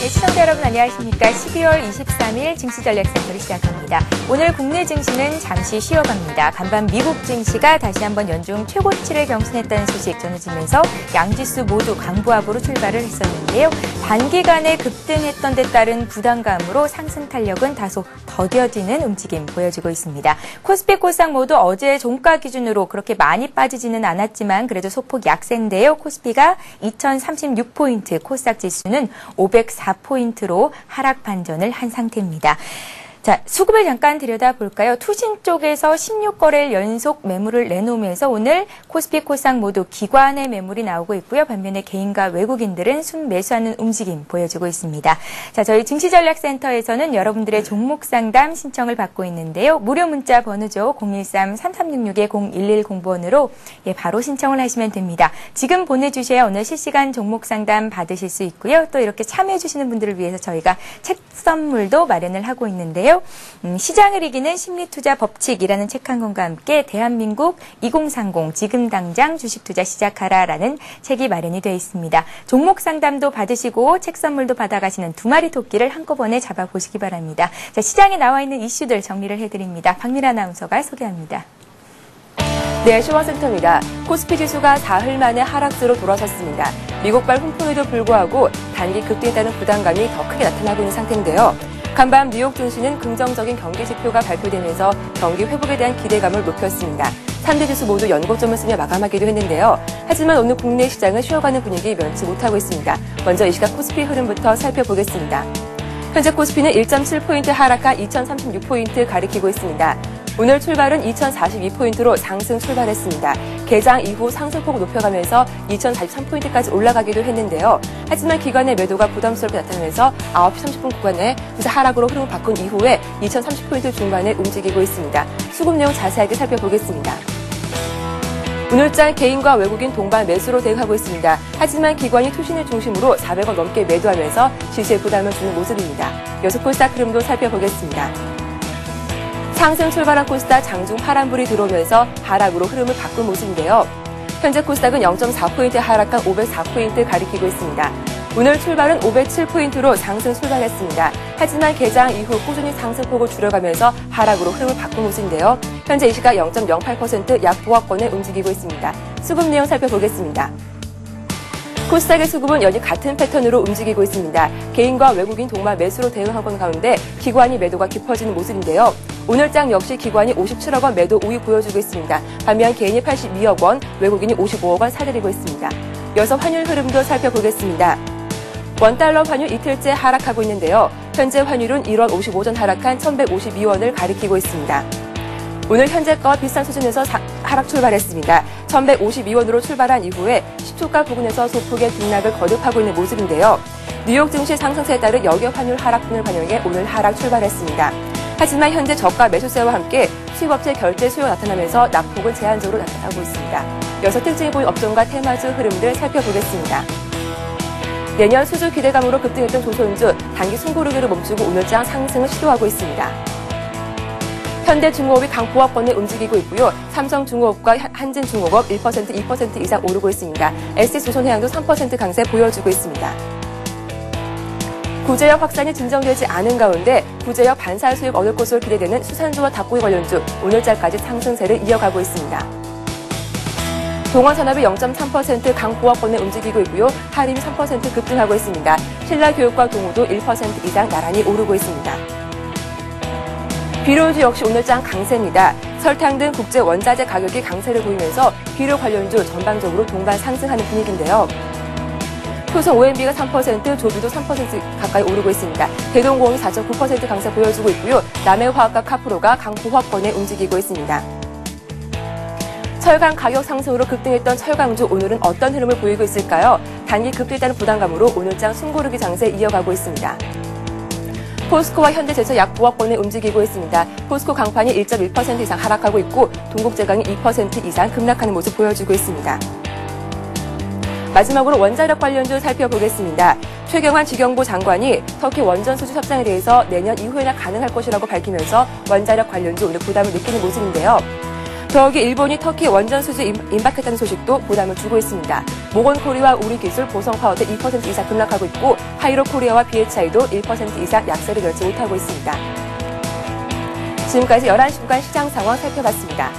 시청자 여러분 안녕하십니까. 12월 23일 증시전략센터를 시작합니다. 오늘 국내 증시는 잠시 쉬어갑니다. 간밤 미국 증시가 다시 한번 연중 최고치를 경신했다는 소식 전해지면서 양지수 모두 강보합으로 출발을 했었는데요. 단기간에 급등했던 데 따른 부담감으로 상승 탄력은 다소 더뎌지는 움직임 보여주고 있습니다. 코스피, 코스닥 모두 어제 종가 기준으로 그렇게 많이 빠지지는 않았지만 그래도 소폭 약세인데요. 코스피가 2036포인트, 코스닥 지수는 504포인트로 하락 반전을 한 상태입니다. 자, 수급을 잠깐 들여다볼까요? 투신 쪽에서 16거래일 연속 매물을 내놓으면서 오늘 코스피, 코스닥 모두 기관의 매물이 나오고 있고요. 반면에 개인과 외국인들은 순매수하는 움직임 보여주고 있습니다. 자, 저희 증시전략센터에서는 여러분들의 종목 상담 신청을 받고 있는데요. 무료 문자 번호죠. 013-3366-0110번으로 바로 신청을 하시면 됩니다. 지금 보내주셔야 오늘 실시간 종목 상담 받으실 수 있고요. 또 이렇게 참여해주시는 분들을 위해서 저희가 책 선물도 마련을 하고 있는데요. 시장을 이기는 심리투자 법칙이라는 책 한 권과 함께 대한민국 2030 지금 당장 주식투자 시작하라라는 책이 마련이 되어 있습니다. 종목 상담도 받으시고 책 선물도 받아가시는 두 마리 토끼를 한꺼번에 잡아보시기 바랍니다. 자, 시장에 나와 있는 이슈들 정리를 해드립니다. 박미라 아나운서가 소개합니다. 네, 시황센터입니다. 코스피 지수가 사흘 만에 하락세로 돌아섰습니다. 미국발 훈풍에도 불구하고 단기 급등에 따른 부담감이 더 크게 나타나고 있는 상태인데요. 간밤 뉴욕 증시는 긍정적인 경기 지표가 발표되면서 경기 회복에 대한 기대감을 높였습니다. 3대 지수 모두 연고점을 쓰며 마감하기도 했는데요. 하지만 오늘 국내 시장은 쉬어가는 분위기 면치 못하고 있습니다. 먼저 이 시각 코스피 흐름부터 살펴보겠습니다. 현재 코스피는 1.7포인트 하락한 2036포인트 가리키고 있습니다. 오늘 출발은 2042포인트로 상승 출발했습니다. 개장 이후 상승폭을 높여가면서 2043포인트까지 올라가기도 했는데요. 하지만 기관의 매도가 부담스럽게 나타나면서 9시 30분 구간에 하락으로 흐름을 바꾼 이후에 2030포인트 중반에 움직이고 있습니다. 수급 내용 자세하게 살펴보겠습니다. 오늘장 개인과 외국인 동반 매수로 대응하고 있습니다. 하지만 기관이 투신을 중심으로 400원 넘게 매도하면서 시세에 부담을 주는 모습입니다. 이어서 코스닥 흐름도 살펴보겠습니다. 상승 출발한 코스닥 장중 파란불이 들어오면서 하락으로 흐름을 바꾼 모습인데요. 현재 코스닥은 0.4포인트 하락한 504포인트 가리키고 있습니다. 오늘 출발은 507포인트로 상승 출발했습니다. 하지만 개장 이후 꾸준히 상승폭을 줄여가면서 하락으로 흐름을 바꾼 모습인데요. 현재 이 시각 0.08% 약보합권에 움직이고 있습니다. 수급 내용 살펴보겠습니다. 코스닥의 수급은 여전히 같은 패턴으로 움직이고 있습니다. 개인과 외국인 동반 매수로 대응하고 가운데 기관이 매도가 깊어지는 모습인데요. 오늘장 역시 기관이 57억 원 매도 우위 보여주고 있습니다. 반면 개인이 82억 원, 외국인이 55억 원 사들이고 있습니다. 이어서 환율 흐름도 살펴보겠습니다. 원달러 환율 이틀째 하락하고 있는데요. 현재 환율은 1원 55전 하락한 1152원을 가리키고 있습니다. 오늘 현재가와 비슷한 수준에서 하락 출발했습니다. 1152원으로 출발한 이후에 10초가 부근에서 소폭의 등락을 거듭하고 있는 모습인데요. 뉴욕 증시 상승세에 따른 역여 환율 하락분을 반영해 오늘 하락 출발했습니다. 하지만 현재 저가 매수세와 함께 수입업체 결제 수요가 나타나면서 낙폭은 제한적으로 나타나고 있습니다. 이어서 특징이 보인 업종과 테마주 흐름들 살펴보겠습니다. 내년 수주 기대감으로 급등했던 조선주 단기 숨고르기를 멈추고 오늘장 상승을 시도하고 있습니다. 현대중공업이 강보합권에 움직이고 있고요. 삼성중공업과 한진중공업 1%, 2% 이상 오르고 있습니다. SS조선해양도 3% 강세 보여주고 있습니다. 구제역 확산이 진정되지 않은 가운데 구제역 반사 수익 얻을 것으로 기대되는 수산주와 닭고기 관련주 오늘장까지 상승세를 이어가고 있습니다. 동원산업이 0.3% 강보합권에 움직이고 있고요. 하림이 3% 급등하고 있습니다. 신라교육과 동우도 1% 이상 나란히 오르고 있습니다. 비료주 역시 오늘장 강세입니다. 설탕 등 국제 원자재 가격이 강세를 보이면서 비료 관련주 전반적으로 동반 상승하는 분위기인데요. 효성 OMB가 3%, 조비도 3% 가까이 오르고 있습니다. 대동공업이 4.9% 강세 보여주고 있고요. 남해화학과 카프로가 강보합권에 움직이고 있습니다. 철강 가격 상승으로 급등했던 철강주 오늘은 어떤 흐름을 보이고 있을까요? 단기 급등에 따른 부담감으로 오늘장 숨고르기 장세 이어가고 있습니다. 포스코와 현대제철 약보합권에 움직이고 있습니다. 포스코 강판이 1.1% 이상 하락하고 있고 동국제강이 2% 이상 급락하는 모습 보여주고 있습니다. 마지막으로 원자력 관련주 살펴보겠습니다. 최경환 지경부 장관이 터키 원전 수주 협상에 대해서 내년 이후에나 가능할 것이라고 밝히면서 원자력 관련주 오늘 부담을 느끼는 모습인데요. 더욱이 일본이 터키 원전 수주 임박했다는 소식도 부담을 주고 있습니다. 모건코리아와 우리기술, 보성파워도 2% 이상 급락하고 있고 하이로코리아와 BHI도 1% 이상 약세를 결치 못하고 있습니다. 지금까지 11시간 시장 상황 살펴봤습니다.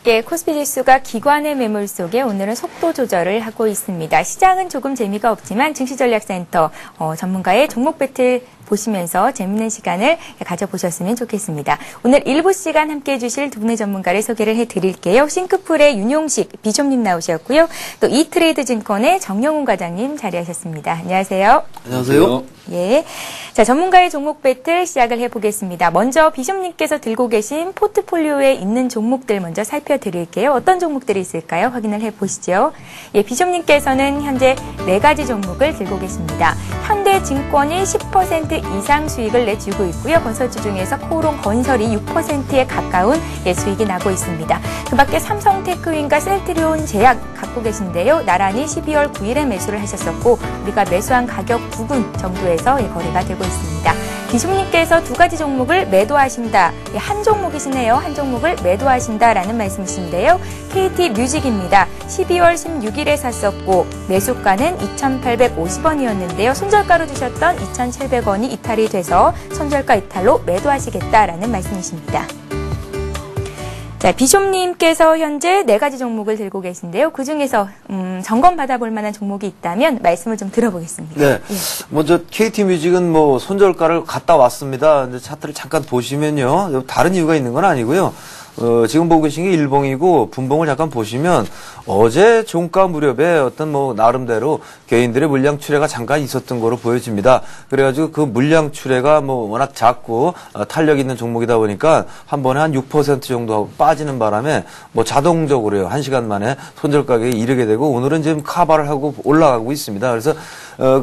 예, 코스피 지수가 기관의 매물 속에 오늘은 속도 조절을 하고 있습니다. 시장은 조금 재미가 없지만 증시전략센터 전문가의 종목 배틀 보시면서 재밌는 시간을 가져보셨으면 좋겠습니다. 오늘 일부 시간 함께해 주실 두 분의 전문가를 소개를 해드릴게요. 싱크풀의 윤용식 비숍님 나오셨고요. 또 이트레이드 증권의 정영훈 과장님 자리하셨습니다. 안녕하세요. 안녕하세요. 예, 자 전문가의 종목 배틀 시작을 해보겠습니다. 먼저 비숍님께서 들고 계신 포트폴리오에 있는 종목들 먼저 살펴드릴게요. 어떤 종목들이 있을까요? 확인을 해보시죠. 예, 비숍님께서는 현재 4가지 종목을 들고 계십니다. 현대증권이 10% 이상 수익을 내주고 있고요. 건설주 중에서 코오롱건설이 6%에 가까운 수익이 나고 있습니다. 그 밖에 삼성테크윈과 셀트리온 제약 갖고 계신데요. 나란히 12월 9일에 매수를 하셨었고 우리가 매수한 가격 부근 정도에서 거래가 되고 있습니다. 비숍님께서 2가지 종목을 매도하신다. 한 종목이시네요. 한 종목을 매도하신다라는 말씀이신데요. KT뮤직입니다. 12월 16일에 샀었고 매수가는 2,850원이었는데요. 손절가로 주셨던 2,700원이 이탈이 돼서 손절가 이탈로 매도하시겠다라는 말씀이십니다. 자, 비숍님께서 현재 4가지 종목을 들고 계신데요. 그중에서 점검 받아볼 만한 종목이 있다면 말씀을 좀 들어보겠습니다. 네, 예. 먼저 KT뮤직은 뭐 손절가를 갔다 왔습니다. 근데 차트를 잠깐 보시면요, 다른 이유가 있는 건 아니고요. 지금 보고 계신 게 일봉이고 분봉을 잠깐 보시면 어제 종가 무렵에 어떤 뭐 나름대로 개인들의 물량 출회가 잠깐 있었던 거로 보여집니다. 그래가지고 그 물량 출회가 뭐 워낙 작고 탄력 있는 종목이다 보니까 한 번에 한 6% 정도 하고 빠지는 바람에 뭐 자동적으로요 1시간 만에 손절 가격에 이르게 되고 오늘은 지금 카바를 하고 올라가고 있습니다. 그래서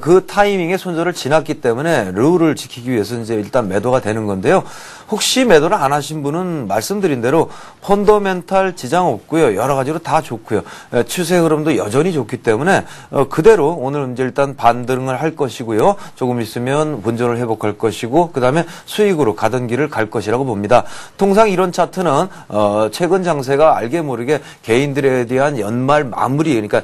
그 타이밍에 손절을 지났기 때문에 룰을 지키기 위해서 이제 일단 매도가 되는 건데요. 혹시 매도를 안 하신 분은 말씀드린 대로 펀더멘탈 지장 없고요. 여러 가지로 다 좋고요. 추세 흐름도 여전히 좋기 때문에 그대로 오늘 이제 일단 반등을 할 것이고요. 조금 있으면 본전을 회복할 것이고 그다음에 수익으로 가던 길을 갈 것이라고 봅니다. 통상 이런 차트는 최근 장세가 알게 모르게 개인들에 대한 연말 마무리 그러니까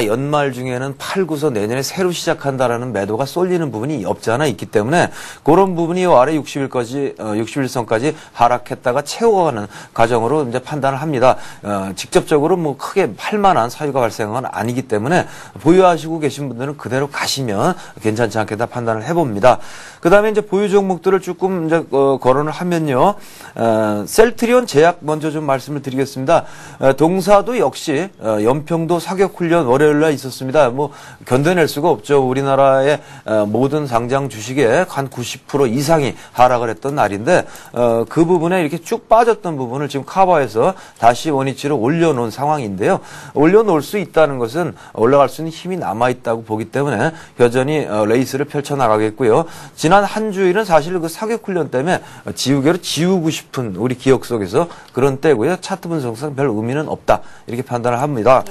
연말 중에는 팔고서 내년에 새로 시작한다라는 매도가 쏠리는 부분이 없지 않아 있기 때문에 그런 부분이 아래 60일선까지 하락했다가 채워가는 과정으로 이제 판단을 합니다. 직접적으로 뭐 크게 팔만한 사유가 발생한 건 아니기 때문에 보유하시고 계신 분들은 그대로 가시면 괜찮지 않겠다 판단을 해봅니다. 그 다음에 이제 보유 종목들을 조금 이제 거론을 하면요. 셀트리온 제약 먼저 좀 말씀을 드리겠습니다. 동사도 역시 연평도 사격훈련 월요일날 있었습니다. 뭐 견뎌낼 수가 없죠. 우리나라의 모든 상장 주식의 한 90% 이상이 하락을 했던 날인데 그 부분에 이렇게 쭉 빠졌던 부분을 지금 커버해서 다시 원위치로 올려놓은 상황인데요. 올려놓을 수 있다는 것은 올라갈 수 있는 힘이 남아있다고 보기 때문에 여전히 레이스를 펼쳐나가겠고요. 지난 한 주일은 사실 그 사격훈련 때문에 지우개로 지우고 싶은 우리 기억 속에서 그런 때고요. 차트 분석상 별 의미는 없다. 이렇게 판단을 합니다.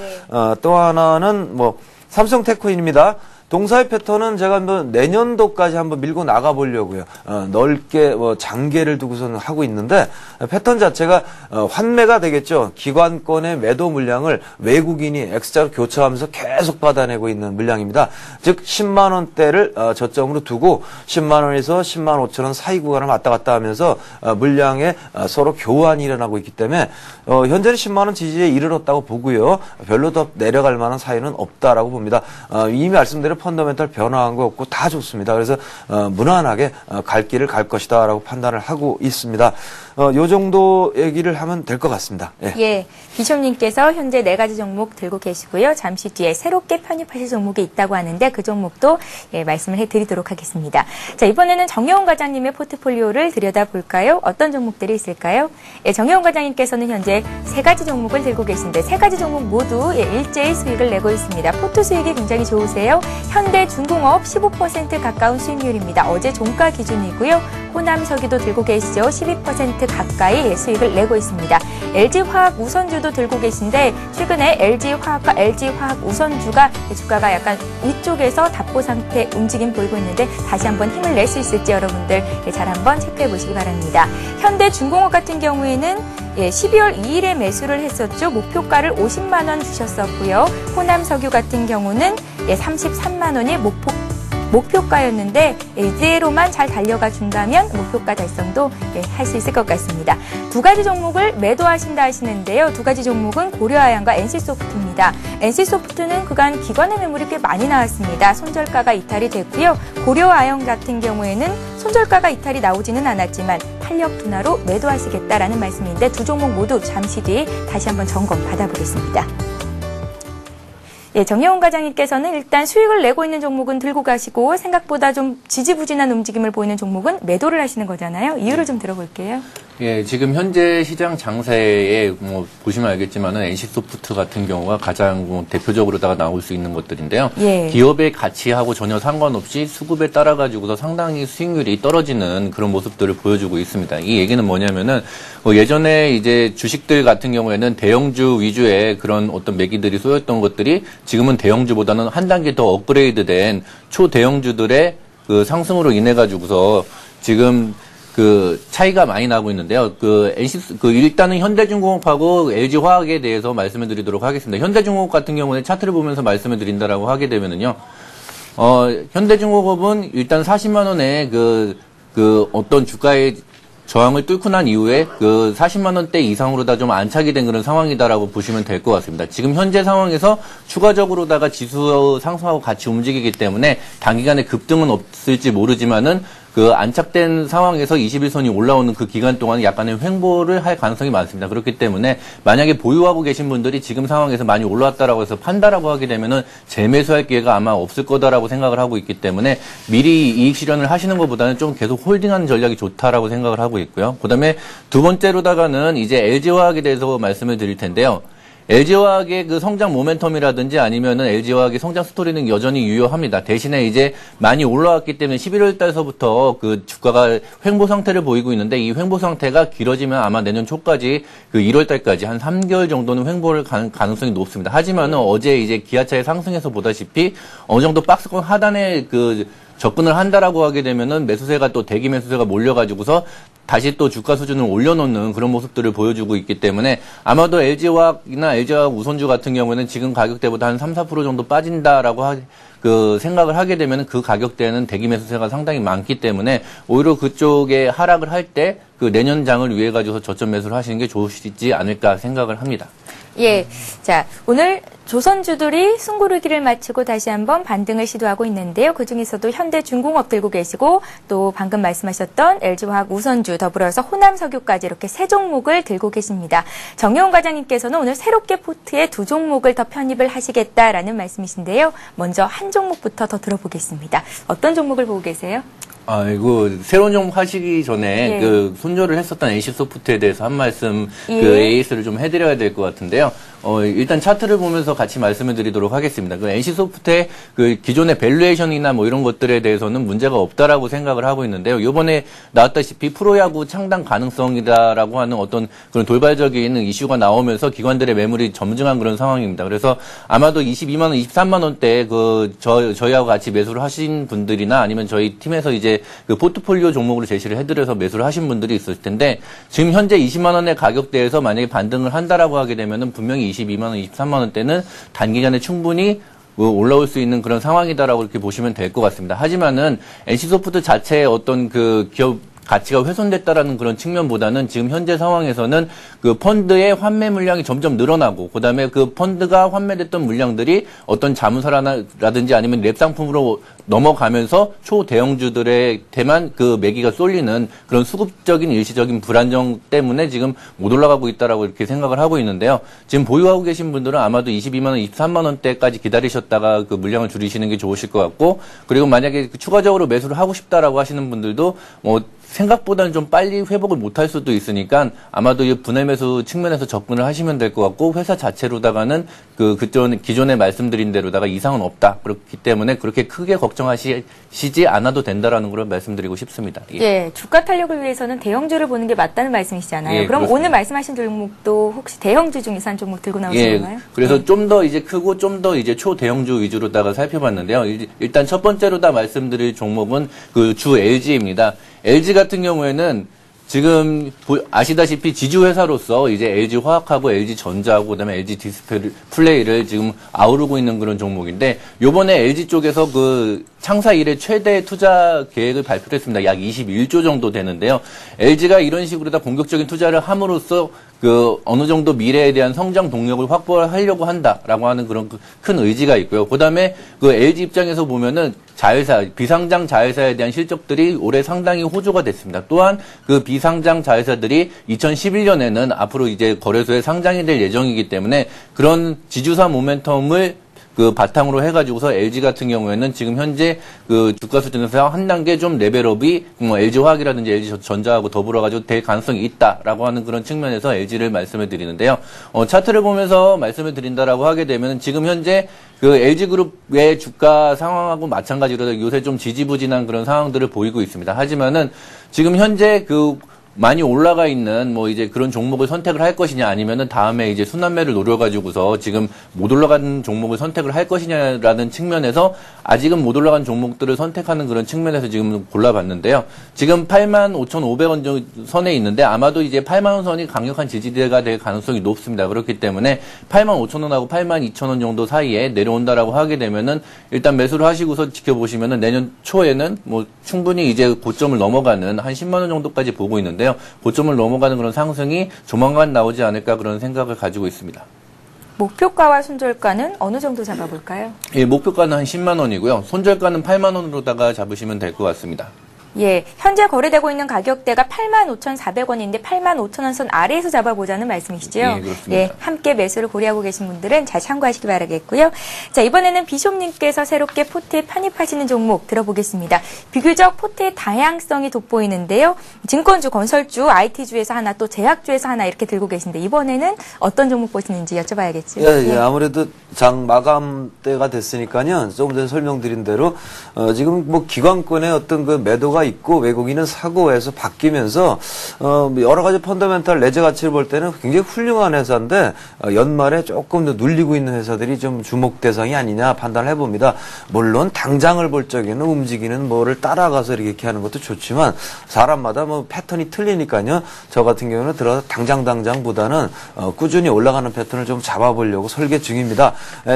또 하나는 뭐 삼성테크윈입니다. 동사의 패턴은 제가 한번 내년도까지 한번 밀고 나가 보려고요. 넓게 장계를 두고서는 하고 있는데 패턴 자체가 환매가 되겠죠. 기관권의 매도 물량을 외국인이 X자로 교차하면서 계속 받아내고 있는 물량입니다. 즉 10만 원대를 저점으로 두고 10만 원에서 10만 5천 원 사이 구간을 왔다 갔다 하면서 물량에 서로 교환이 일어나고 있기 때문에 현재는 10만 원 지지에 이르렀다고 보고요. 별로 더 내려갈 만한 사유는 없다라고 봅니다. 이미 말씀드린 펀더멘탈 변화한 거 없고 다 좋습니다. 그래서 무난하게 갈 길을 갈 것이다라고 판단을 하고 있습니다. 요 정도 얘기를 하면 될 것 같습니다. 예. 예, 비숍님께서 현재 4가지 종목 들고 계시고요. 잠시 뒤에 새롭게 편입하실 종목이 있다고 하는데 그 종목도 말씀을 해드리도록 하겠습니다. 자, 이번에는 정영훈 과장님의 포트폴리오를 들여다볼까요? 어떤 종목들이 있을까요? 정영훈 과장님께서는 현재 3가지 종목을 들고 계신데 3가지 종목 모두 일제히 수익을 내고 있습니다. 포트 수익이 굉장히 좋으세요. 현대중공업 15% 가까운 수익률입니다. 어제 종가 기준이고요. 호남서기도 들고 계시죠. 12% 가까이 수익을 내고 있습니다. LG화학 우선주도 들고 계신데 최근에 LG화학과 LG화학 우선주가 주가가 약간 위쪽에서 답보 상태 움직임 보이고 있는데 다시 한번 힘을 낼 수 있을지 여러분들 잘 한번 체크해 보시기 바랍니다. 현대중공업 같은 경우에는 12월 2일에 매수를 했었죠. 목표가를 50만 원 주셨었고요. 호남석유 같은 경우는 33만 원이 목표가였는데 이대로만 잘 달려가 준다면 목표가 달성도 할 수 있을 것 같습니다. 두 가지 종목을 매도하신다 하시는데요. 두 가지 종목은 고려아연과 NC소프트입니다. NC소프트는 그간 기관의 매물이 꽤 많이 나왔습니다. 손절가가 이탈이 됐고요. 고려아연 같은 경우에는 손절가가 이탈이 나오지는 않았지만 탄력 둔화로 매도하시겠다라는 말씀인데 두 종목 모두 잠시 뒤 다시 한번 점검 받아보겠습니다. 정여훈 과장님께서는 일단 수익을 내고 있는 종목은 들고 가시고 생각보다 좀 지지부진한 움직임을 보이는 종목은 매도를 하시는 거잖아요. 이유를 좀 들어볼게요. 예, 지금 현재 시장 장세에 보시면 알겠지만은 NC소프트 같은 경우가 가장 대표적으로다가 나올 수 있는 것들인데요. 예. 기업의 가치하고 전혀 상관없이 수급에 따라 가지고서 상당히 수익률이 떨어지는 그런 모습들을 보여주고 있습니다. 이 얘기는 뭐냐면은 예전에 이제 주식들 같은 경우에는 대형주 위주의 그런 어떤 매기들이 쏘였던 것들이 지금은 대형주보다는 한 단계 더 업그레이드된 초대형주들의 그 상승으로 인해 가지고서 지금 그 차이가 많이 나고 있는데요. 일단은 현대중공업하고 LG화학에 대해서 말씀을 드리도록 하겠습니다. 현대중공업 같은 경우는 차트를 보면서 말씀을 드린다라고 하게 되면은요. 현대중공업은 일단 40만 원에 어떤 주가의 저항을 뚫고 난 이후에 40만 원대 이상으로 다 좀 안착이 된 그런 상황이다라고 보시면 될 것 같습니다. 지금 현재 상황에서 추가적으로다가 지수 상승하고 같이 움직이기 때문에 단기간에 급등은 없을지 모르지만은 안착된 상황에서 21선이 올라오는 그 기간 동안 약간의 횡보를 할 가능성이 많습니다. 그렇기 때문에 만약에 보유하고 계신 분들이 지금 상황에서 많이 올라왔다라고 해서 판다라고 하게 되면은 재매수할 기회가 아마 없을 거다라고 생각을 하고 있기 때문에 미리 이익 실현을 하시는 것보다는 좀 계속 홀딩하는 전략이 좋다라고 생각을 하고 있고요. 그다음에 두 번째로다가는 이제 LG화학에 대해서 말씀을 드릴 텐데요. LG화학의 그 성장 모멘텀이라든지 아니면은 LG화학의 성장 스토리는 여전히 유효합니다. 대신에 이제 많이 올라왔기 때문에 11월 달서부터 그 주가가 횡보 상태를 보이고 있는데 이 횡보 상태가 길어지면 아마 내년 초까지 1월 달까지 한 3개월 정도는 횡보를 가능성이 높습니다. 하지만은 어제 이제 기아차의 상승에서 보다시피 어느 정도 박스권 하단에 접근을 한다라고 하게 되면은 매수세가 또 대기 매수세가 몰려가지고서 다시 또 주가 수준을 올려놓는 그런 모습들을 보여주고 있기 때문에 아마도 LG화학이나 LG화학 우선주 같은 경우에는 지금 가격대보다 한 3, 4% 정도 빠진다라고 생각을 하게 되면 그 가격대는 대기 매수세가 상당히 많기 때문에 오히려 그쪽에 하락을 할 때 내년장을 위해 가지고 저점 매수를 하시는 게 좋으시지 않을까 생각을 합니다. 예. 자, 오늘 조선주들이 숨고르기를 마치고 다시 한번 반등을 시도하고 있는데요. 그중에서도 현대중공업 들고 계시고 또 방금 말씀하셨던 LG화학 우선주 더불어서 호남석유까지 이렇게 세 종목을 들고 계십니다. 정여훈 과장님께서는 오늘 새롭게 포트에 두 종목을 더 편입을 하시겠다라는 말씀이신데요. 먼저 한 종목부터 더 들어보겠습니다. 어떤 종목을 보고 계세요? 이거 새로운 종목 하시기 전에 손절을 했었던 NC소프트에 대해서 한 말씀 AS를 좀 해드려야 될 것 같은데요. 일단 차트를 보면서 같이 말씀을 드리도록 하겠습니다. NC소프트의 기존의 밸류에이션이나 뭐 이런 것들에 대해서는 문제가 없다라고 생각을 하고 있는데요. 이번에 나왔다시피 프로야구 창단 가능성이다라고 하는 어떤 그런 돌발적인 이슈가 나오면서 기관들의 매물이 점증한 그런 상황입니다. 그래서 아마도 22만 원, 23만 원대 저희하고 같이 매수를 하신 분들이나 아니면 저희 팀에서 이제 포트폴리오 종목으로 제시를 해드려서 매수를 하신 분들이 있을 텐데 지금 현재 20만 원의 가격대에서 만약에 반등을 한다라고 하게 되면은 분명히 22만 원, 23만 원대는 단기간에 충분히 올라올 수 있는 그런 상황이다라고 이렇게 보시면 될 것 같습니다. 하지만은 NC소프트 자체의 어떤 기업 가치가 훼손됐다라는 그런 측면보다는 지금 현재 상황에서는 펀드의 환매 물량이 점점 늘어나고 그다음에 펀드가 환매됐던 물량들이 어떤 자문사라든지 아니면 랩 상품으로 넘어가면서 초대형주들에게만 매기가 쏠리는 그런 수급적인 일시적인 불안정 때문에 지금 못 올라가고 있다라고 이렇게 생각을 하고 있는데요. 지금 보유하고 계신 분들은 아마도 22만 원, 23만 원대까지 기다리셨다가 물량을 줄이시는 게 좋으실 것 같고 그리고 만약에 추가적으로 매수를 하고 싶다라고 하시는 분들도 생각보다는 좀 빨리 회복을 못할 수도 있으니까 아마도 이 분할 매수 측면에서 접근을 하시면 될 것 같고 회사 자체로다가는 기존에 말씀드린 대로다가 이상은 없다. 그렇기 때문에 그렇게 크게 걱정하시지 않아도 된다라는 걸 말씀드리고 싶습니다. 예. 예, 주가 탄력을 위해서는 대형주를 보는 게 맞다는 말씀이시잖아요. 예, 그럼 그렇습니다. 오늘 말씀하신 종목도 혹시 대형주 중에서 한 종목 들고 나오신 건가요? 그래서 좀 더 이제 크고 좀 더 이제 초대형주 위주로다가 살펴봤는데요. 일단 첫 번째로다 말씀드릴 종목은 그 주 LG입니다. LG 같은 경우에는 지금 아시다시피 지주 회사로서 이제 LG 화학하고 LG 전자하고 그다음에 LG 디스플레이를 지금 아우르고 있는 그런 종목인데 요번에 LG 쪽에서 그 창사 이래 최대 투자 계획을 발표했습니다. 약 21조 정도 되는데요. LG가 이런 식으로 다 공격적인 투자를 함으로써 그 어느 정도 미래에 대한 성장 동력을 확보하려고 한다라고 하는 그런 큰 의지가 있고요. 그다음에 그 LG 입장에서 보면은 자회사, 비상장 자회사에 대한 실적들이 올해 상당히 호조가 됐습니다. 또한 그 비상장 자회사들이 2011년에는 앞으로 이제 거래소에 상장이 될 예정이기 때문에 그런 지주사 모멘텀을 그 바탕으로 해가지고서 LG 같은 경우에는 지금 현재 그 주가 수준에서 한 단계 좀 레벨업이 LG 화학이라든지 LG 전자하고 더불어가지고 될 가능성이 있다라고 하는 그런 측면에서 LG를 말씀을 드리는데요. 차트를 보면서 말씀을 드린다라고 하게 되면 지금 현재 그 LG 그룹의 주가 상황하고 마찬가지로 요새 좀 지지부진한 그런 상황들을 보이고 있습니다. 하지만은 지금 현재 그 많이 올라가 있는 뭐 이제 그런 종목을 선택을 할 것이냐 아니면은 다음에 이제 순환매를 노려가지고서 지금 못 올라간 종목을 선택을 할 것이냐라는 측면에서 아직은 못 올라간 종목들을 선택하는 그런 측면에서 지금 골라봤는데요. 지금 85,500원 선에 있는데 아마도 이제 8만원 선이 강력한 지지대가 될 가능성이 높습니다. 그렇기 때문에 85,000원하고 82,000원 정도 사이에 내려온다라고 하게 되면은 일단 매수를 하시고서 지켜보시면은 내년 초에는 뭐 충분히 이제 고점을 넘어가는 한 10만원 정도까지 보고 있는데 고점을 넘어가는 그런 상승이 조만간 나오지 않을까 그런 생각을 가지고 있습니다. 목표가와 손절가는 어느 정도 잡아볼까요? 예, 목표가는 한 10만 원이고요. 손절가는 8만 원으로다가 잡으시면 될 것 같습니다. 예, 현재 거래되고 있는 가격대가 85,400원인데 85,000원 선 아래에서 잡아보자는 말씀이시죠? 예, 그렇습니다. 예, 함께 매수를 고려하고 계신 분들은 잘 참고하시기 바라겠고요. 자, 이번에는 비숍님께서 새롭게 포트에 편입하시는 종목 들어보겠습니다. 비교적 포트의 다양성이 돋보이는데요. 증권주, 건설주, IT주에서 하나, 또 제약주에서 하나 이렇게 들고 계신데 이번에는 어떤 종목 보시는지 여쭤봐야겠죠? 예, 아무래도 장 마감 때가 됐으니까요. 조금 전에 설명드린 대로 지금 뭐 기관권의 어떤 그 매도가 있고 외국인은 사고해서 바뀌면서 여러 가지 펀더멘탈 내재 가치를 볼 때는 굉장히 훌륭한 회사인데 연말에 조금 더 눌리고 있는 회사들이 좀 주목 대상이 아니냐 판단을 해봅니다. 물론 당장을 볼 적에는 움직이는 뭐를 따라가서 이렇게 하는 것도 좋지만 사람마다 뭐 패턴이 틀리니까요. 저 같은 경우는 들어서 당장보다는 꾸준히 올라가는 패턴을 좀 잡아보려고 설계 중입니다.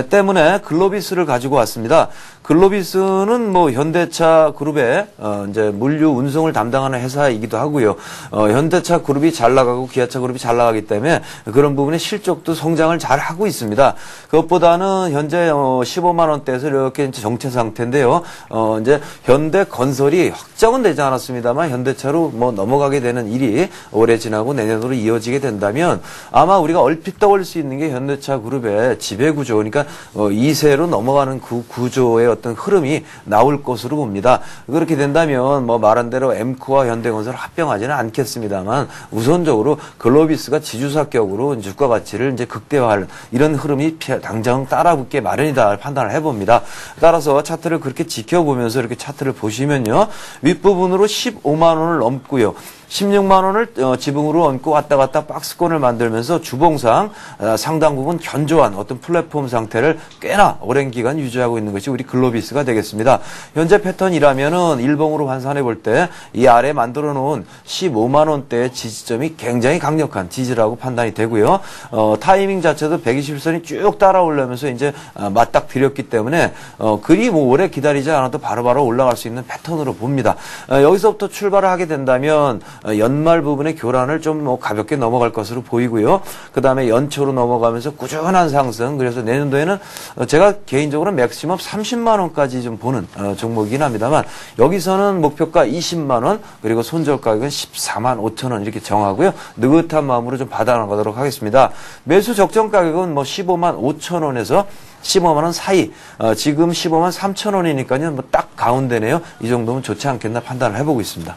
때문에 글로비스를 가지고 왔습니다. 글로비스는 뭐 현대차 그룹의 이제 물류 운송을 담당하는 회사이기도 하고요. 현대차 그룹이 잘 나가고 기아차 그룹이 잘 나가기 때문에 그런 부분의 실적도 성장을 잘 하고 있습니다. 그것보다는 현재 15만 원대에서 이렇게 이제 정체 상태인데요. 이제 현대 건설이 확정은 되지 않았습니다만 현대차로 뭐 넘어가게 되는 일이 올해 지나고 내년으로 이어지게 된다면 아마 우리가 얼핏 떠올 수 있는 게 현대차 그룹의 지배 구조, 그러니까 2세로 넘어가는 그 구조의 어떤 흐름이 나올 것으로 봅니다. 그렇게 된다면 뭐 말한 대로 엠코와 현대건설을 합병하지는 않겠습니다만 우선적으로 글로비스가 지주사격으로 주가 가치를 이제 극대화할 이런 흐름이 당장 따라붙게 마련이다 판단을 해봅니다. 따라서 차트를 그렇게 지켜보면서 이렇게 차트를 보시면요. 윗부분으로 15만 원을 넘고요. 16만 원을 지붕으로 얹고 왔다 갔다 박스권을 만들면서 주봉상 상당 부분 견조한 어떤 플랫폼 상태를 꽤나 오랜 기간 유지하고 있는 것이 우리 글로비스가 되겠습니다. 현재 패턴이라면은 일봉으로 환산해 볼 때 이 아래 만들어 놓은 15만 원대의 지지점이 굉장히 강력한 지지라고 판단이 되고요. 타이밍 자체도 120선이 쭉 따라오려면서 이제 맞닥 들였기 때문에 그리 뭐 오래 기다리지 않아도 바로바로 올라갈 수 있는 패턴으로 봅니다. 여기서부터 출발을 하게 된다면 연말 부분의 교란을 좀 뭐 가볍게 넘어갈 것으로 보이고요. 그 다음에 연초로 넘어가면서 꾸준한 상승. 그래서 내년도에는 제가 개인적으로 맥시멈 30만 원까지 좀 보는 종목이긴 합니다만 여기서는 목표가 20만 원 그리고 손절 가격은 14만 5천 원 이렇게 정하고요. 느긋한 마음으로 좀 받아나가도록 하겠습니다. 매수 적정 가격은 뭐 15만 5천 원에서 15만 원 사이, 지금 15만 3천 원이니까요. 뭐 딱 가운데네요. 이 정도면 좋지 않겠나 판단을 해보고 있습니다.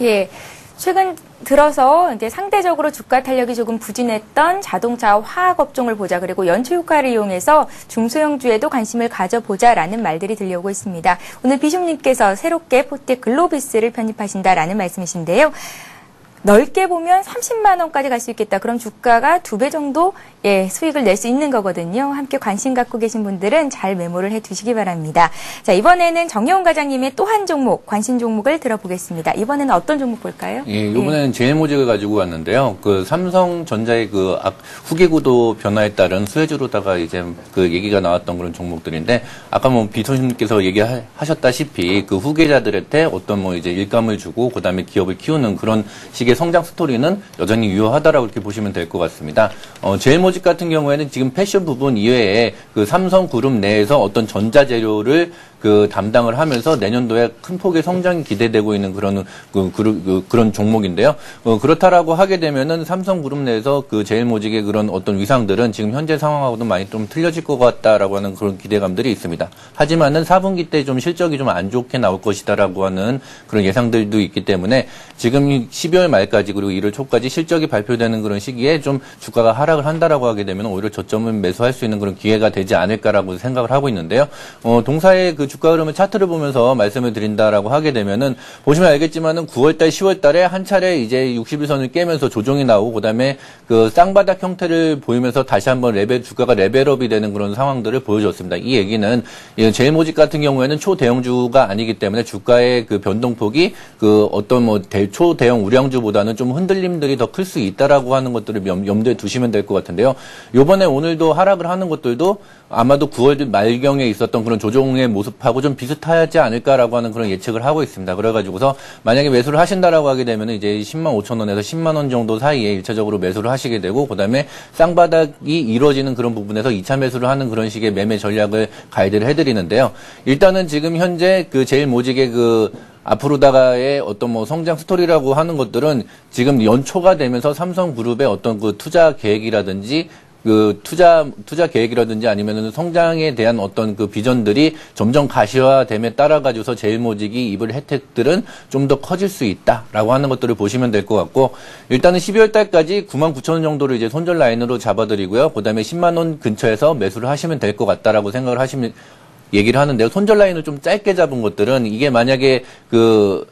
예. 최근 들어서 이제 상대적으로 주가 탄력이 조금 부진했던 자동차 화학 업종을 보자. 그리고 연초 효과를 이용해서 중소형주에도 관심을 가져보자라는 말들이 들려오고 있습니다. 오늘 비숍님께서 새롭게 포트 글로비스를 편입하신다라는 말씀이신데요. 넓게 보면 30만 원까지 갈 수 있겠다. 그럼 주가가 2배 정도 수익을 낼 수 있는 거거든요. 함께 관심 갖고 계신 분들은 잘 메모를 해두시기 바랍니다. 자, 이번에는 정여운 과장님의 또 한 종목, 관심 종목을 들어보겠습니다. 이번에는 어떤 종목 볼까요? 예, 이번에는 제일모직을 가지고 왔는데요. 그 삼성전자의 그 후계구도 변화에 따른 수혜주로다가 이제 그 얘기가 나왔던 그런 종목들인데, 아까 뭐 비서님께서 얘기하셨다시피 그 후계자들한테 어떤 뭐 이제 일감을 주고 그다음에 기업을 키우는 그런 식의 성장 스토리는 여전히 유효하다라고 이렇게 보시면 될 것 같습니다. 제일모직 같은 경우에는 지금 패션 부분 이외에 그 삼성그룹 내에서 어떤 전자재료를 그 담당을 하면서 내년도에 큰 폭의 성장이 기대되고 있는 그런 종목인데요. 그렇다라고 하게 되면은 삼성그룹 내에서 그 제일모직의 그런 어떤 위상들은 지금 현재 상황하고도 많이 좀 틀려질 것 같다라고 하는 그런 기대감들이 있습니다. 하지만은 4분기 때 좀 실적이 좀 안 좋게 나올 것이다라고 하는 그런 예상들도 있기 때문에 지금 12월 말까지 그리고 1월 초까지 실적이 발표되는 그런 시기에 좀 주가가 하락을 한다라고 하게 되면 오히려 저점을 매수할 수 있는 그런 기회가 되지 않을까라고 생각을 하고 있는데요. 동사의 그 주가 흐름을 차트를 보면서 말씀을 드린다라고 하게 되면은 보시면 알겠지만은 9월달, 10월달에 한 차례 이제 60일선을 깨면서 조정이 나오고 그다음에 그 쌍바닥 형태를 보이면서 다시 한번 주가가 레벨업이 되는 그런 상황들을 보여줬습니다. 이 얘기는 제일모직 같은 경우에는 초대형주가 아니기 때문에 주가의 그 변동폭이 그 어떤 뭐 초대형 우량주보다는 좀 흔들림들이 더 클 수 있다라고 하는 것들을 염두에 두시면 될 것 같은데요. 요번에 오늘도 하락을 하는 것들도 아마도 9월 말경에 있었던 그런 조정의 모습하고 좀 비슷하지 않을까라고 하는 그런 예측을 하고 있습니다. 그래가지고서 만약에 매수를 하신다라고 하게 되면 이제 10만 5천 원에서 10만 원 정도 사이에 1차적으로 매수를 하시게 되고 그다음에 쌍바닥이 이루어지는 그런 부분에서 2차 매수를 하는 그런 식의 매매 전략을 가이드를 해드리는데요. 일단은 지금 현재 그 제일모직의 그 앞으로다가의 어떤 뭐 성장 스토리라고 하는 것들은 지금 연초가 되면서 삼성그룹의 어떤 그 투자 계획이라든지 그 투자 계획이라든지 아니면은 성장에 대한 어떤 그 비전들이 점점 가시화됨에 따라 가지고서 제일모직이 입을 혜택들은 좀 더 커질 수 있다라고 하는 것들을 보시면 될 것 같고, 일단은 12월 달까지 9만 9천 원 정도를 이제 손절 라인으로 잡아드리고요. 그다음에 10만 원 근처에서 매수를 하시면 될 것 같다라고 생각을 하시면 얘기를 하는데요. 손절 라인을 좀 짧게 잡은 것들은 이게 만약에 그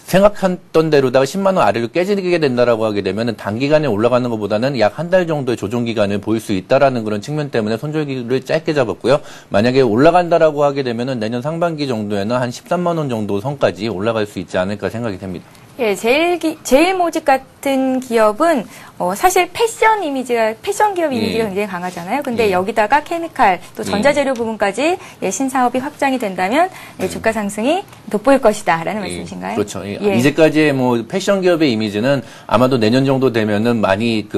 생각했던 대로다가 10만 원 아래로 깨지게 된다라고 하게 되면 단기간에 올라가는 것보다는 약 한 달 정도의 조정 기간을 보일 수 있다라는 그런 측면 때문에 손절기를 짧게 잡았고요. 만약에 올라간다라고 하게 되면은 내년 상반기 정도에는 한 13만 원 정도 선까지 올라갈 수 있지 않을까 생각이 됩니다. 예, 제일모직 같은 기업은 사실 패션 기업 이미지가 굉장히 강하잖아요. 근데 여기다가 케미칼 또 전자재료 부분까지 신사업이 확장이 된다면 주가 상승이 돋보일 것이다라는 말씀이신가요? 그렇죠. 이제까지의 뭐 패션 기업의 이미지는 아마도 내년 정도 되면은 많이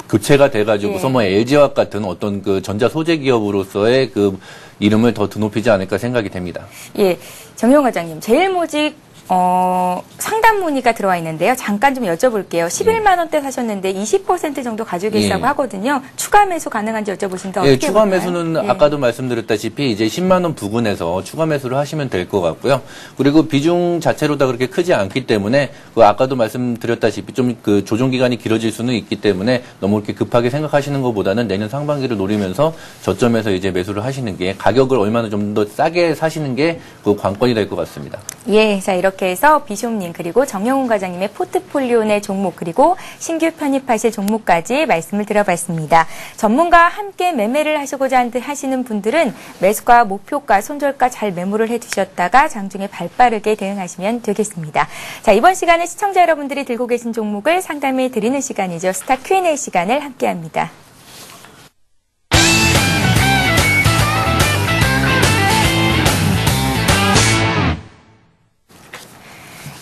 교체가 돼가지고서 뭐 LG화학 같은 어떤 그 전자 소재 기업으로서의 그 이름을 더 드높이지 않을까 생각이 됩니다. 예, 정용 과장님, 제일모직 상담 문의가 들어와 있는데요. 잠깐 좀 여쭤볼게요. 11만 원대 사셨는데 20% 정도 가지고 계시다고 하거든요. 추가 매수 가능한지 여쭤보시니까 어떻게 추가 볼까요? 매수는 아까도 말씀드렸다시피 이제 10만 원 부근에서 추가 매수를 하시면 될 것 같고요. 그리고 비중 자체로 다 그렇게 크지 않기 때문에 그 아까도 말씀드렸다시피 좀 그 조정 기간이 길어질 수는 있기 때문에 너무 이렇게 급하게 생각하시는 것보다는 내년 상반기를 노리면서 저점에서 이제 매수를 하시는 게 가격을 얼마나 좀 더 싸게 사시는 게 그 관건이 될 것 같습니다. 예, 자 이렇게 해서 비숍님 그리고 정영훈 과장님의 포트폴리오 내 종목 그리고 신규 편입하실 종목까지 말씀을 드려봤습니다. 전문가와 함께 매매를 하시고자 하시는 분들은 매수가, 목표가, 손절가 잘 메모를 해두셨다가 장중에 발빠르게 대응하시면 되겠습니다. 자, 이번 시간에 시청자 여러분들이 들고 계신 종목을 상담해 드리는 시간이죠. 스타 Q&A 시간을 함께합니다.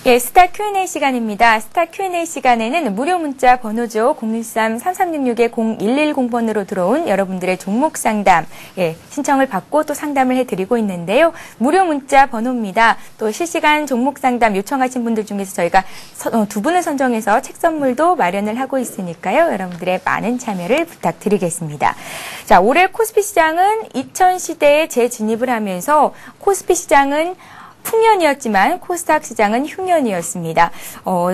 예, 스타 Q&A 시간입니다. 스타 Q&A 시간에는 무료 문자 번호죠. 013-3366-0110번으로 들어온 여러분들의 종목 상담, 신청을 받고 또 상담을 해드리고 있는데요. 무료 문자 번호입니다. 또 실시간 종목 상담 요청하신 분들 중에서 저희가 두 분을 선정해서 책 선물도 마련을 하고 있으니까요. 여러분들의 많은 참여를 부탁드리겠습니다. 자, 올해 코스피 시장은 2000시대에 재진입을 하면서 코스피 시장은 풍년이었지만 코스닥 시장은 흉년이었습니다.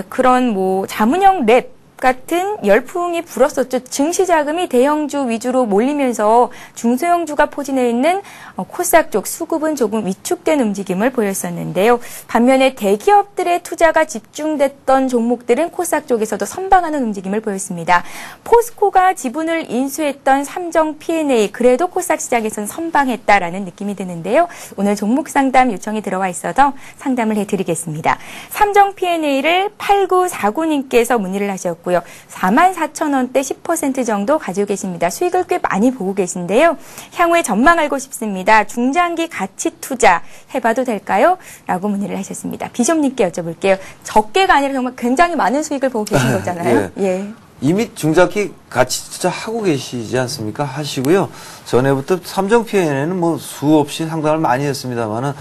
그런 자문형 랩 같은 열풍이 불었었죠. 증시 자금이 대형주 위주로 몰리면서 중소형주가 포진해 있는 코스닥 쪽 수급은 조금 위축된 움직임을 보였었는데요. 반면에 대기업들의 투자가 집중됐던 종목들은 코스닥 쪽에서도 선방하는 움직임을 보였습니다. 포스코가 지분을 인수했던 삼정 P&A 그래도 코스닥 시장에서는 선방했다라는 느낌이 드는데요. 오늘 종목 상담 요청이 들어와 있어서 상담을 해드리겠습니다. 삼정 P&A를 8949님께서 문의를 하셨고요. 44,000원대 10% 정도 가지고 계십니다. 수익을 꽤 많이 보고 계신데요. 향후에 전망 알고 싶습니다. 중장기 가치 투자 해봐도 될까요? 라고 문의를 하셨습니다. 비숍님께 여쭤볼게요. 적게가 아니라 정말 굉장히 많은 수익을 보고 계신 거잖아요. 예. 이미 중장기 가치 투자하고 계시지 않습니까? 하시고요. 전에부터 삼정 P&A는 수없이 상담을 많이 했습니다만은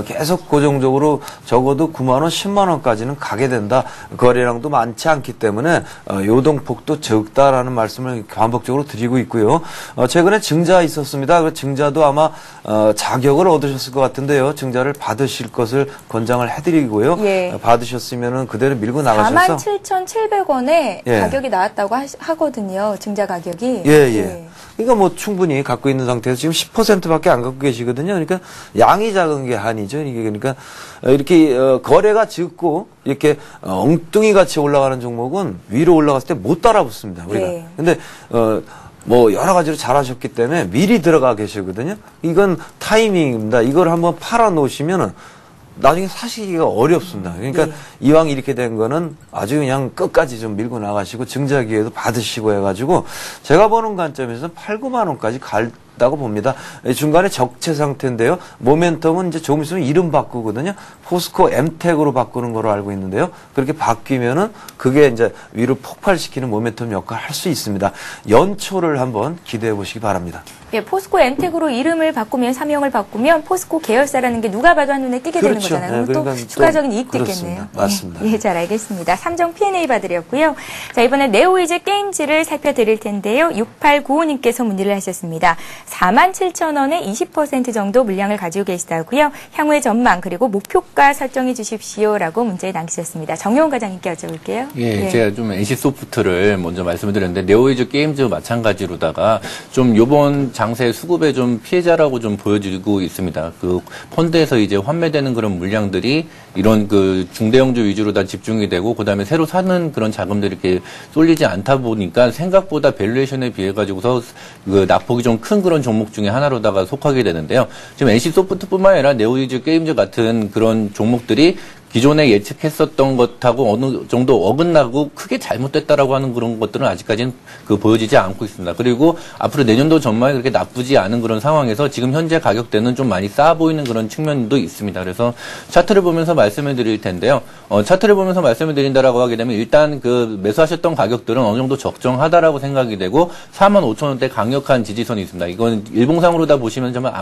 계속 고정적으로 적어도 9만 원, 10만 원까지는 가게 된다. 거래량도 많지 않기 때문에 요동폭도 적다라는 말씀을 반복적으로 드리고 있고요. 최근에 증자 있었습니다. 그 증자도 아마 자격을 얻으셨을 것 같은데요. 증자를 받으실 것을 권장을 해드리고요. 예. 받으셨으면은 그대로 밀고 나가셔서 47,700원에 예. 가격이 나왔다고 하거든요. 증자 가격이. 예. 그러니까 충분히 갖고 있는 상태에서 지금 10%밖에 안 갖고 계시거든요. 그러니까 양이 작은 게 한이죠. 이게 그러니까 이렇게 거래가 적고 이렇게 엉뚱이 같이 올라가는 종목은 위로 올라갔을 때 못 따라붙습니다. 우리가. 예. 근데 여러 가지로 잘하셨기 때문에 미리 들어가 계시거든요. 이건 타이밍입니다. 이걸 한번 팔아 놓으시면은 나중에 사시기가 어렵습니다. 그러니까 이왕 이렇게 된 거는 아주 그냥 끝까지 좀 밀고 나가시고 증자 기회도 받으시고 해가지고 제가 보는 관점에서는 8, 9만 원까지 갈다고 봅니다. 중간에 적체 상태인데요. 모멘텀은 이제 조금 있으면 이름 바꾸거든요. 포스코 엠텍으로 바꾸는 거로 알고 있는데요. 그렇게 바뀌면은 그게 이제 위로 폭발시키는 모멘텀 역할을 할 수 있습니다. 연초를 한번 기대해 보시기 바랍니다. 예, 포스코 엠텍으로 이름을 바꾸면 사명을 바꾸면 포스코 계열사라는 게 누가 봐도 한눈에 띄게 되는 그렇죠. 거잖아요. 네, 그럼 그러니까 또 추가적인 또 이익도 있겠네요. 그렇습니다. 맞습니다. 예, 잘 알겠습니다. 삼정 P&A 받으렸고요. 자, 이번에 네오이즈 게임즈를 살펴드릴 텐데요. 6895님께서 문의를 하셨습니다. 47,000원에 20% 정도 물량을 가지고 계시다고요. 향후의 전망 그리고 목표가 설정해 주십시오라고 문제 남기셨습니다. 정용훈 과장님께 여쭤볼게요. 예, 제가 좀 NC소프트를 먼저 말씀을 드렸는데 네오이즈 게임즈 마찬가지로다가 좀 요번 장세 수급에 좀 피해자라고 좀 보여지고 있습니다. 그 펀드에서 이제 환매되는 그런 물량들이 이런 그 중대형주 위주로 다 집중이 되고 그다음에 새로 사는 그런 자금들이 이렇게 쏠리지 않다 보니까 생각보다 밸류에이션에 비해 가지고서 그 낙폭이 좀 큰 그런 종목 중에 하나로다가 속하게 되는데요. 지금 NC소프트뿐만 아니라 네오이즈 게임즈 같은 그런 종목들이 기존에 예측했었던 것하고 어느 정도 어긋나고 크게 잘못됐다라고 하는 그런 것들은 아직까지는 보여지지 않고 있습니다. 그리고 앞으로 내년도 전망이 그렇게 나쁘지 않은 그런 상황에서 지금 현재 가격대는 좀 많이 싸 보이는 그런 측면도 있습니다. 그래서 차트를 보면서 말씀을 드릴 텐데요. 차트를 보면서 말씀을 드린다라고 하게 되면 일단 그 매수하셨던 가격들은 어느 정도 적정하다라고 생각이 되고 45,000원대 강력한 지지선이 있습니다. 이건 일봉상으로 다 보시면 정말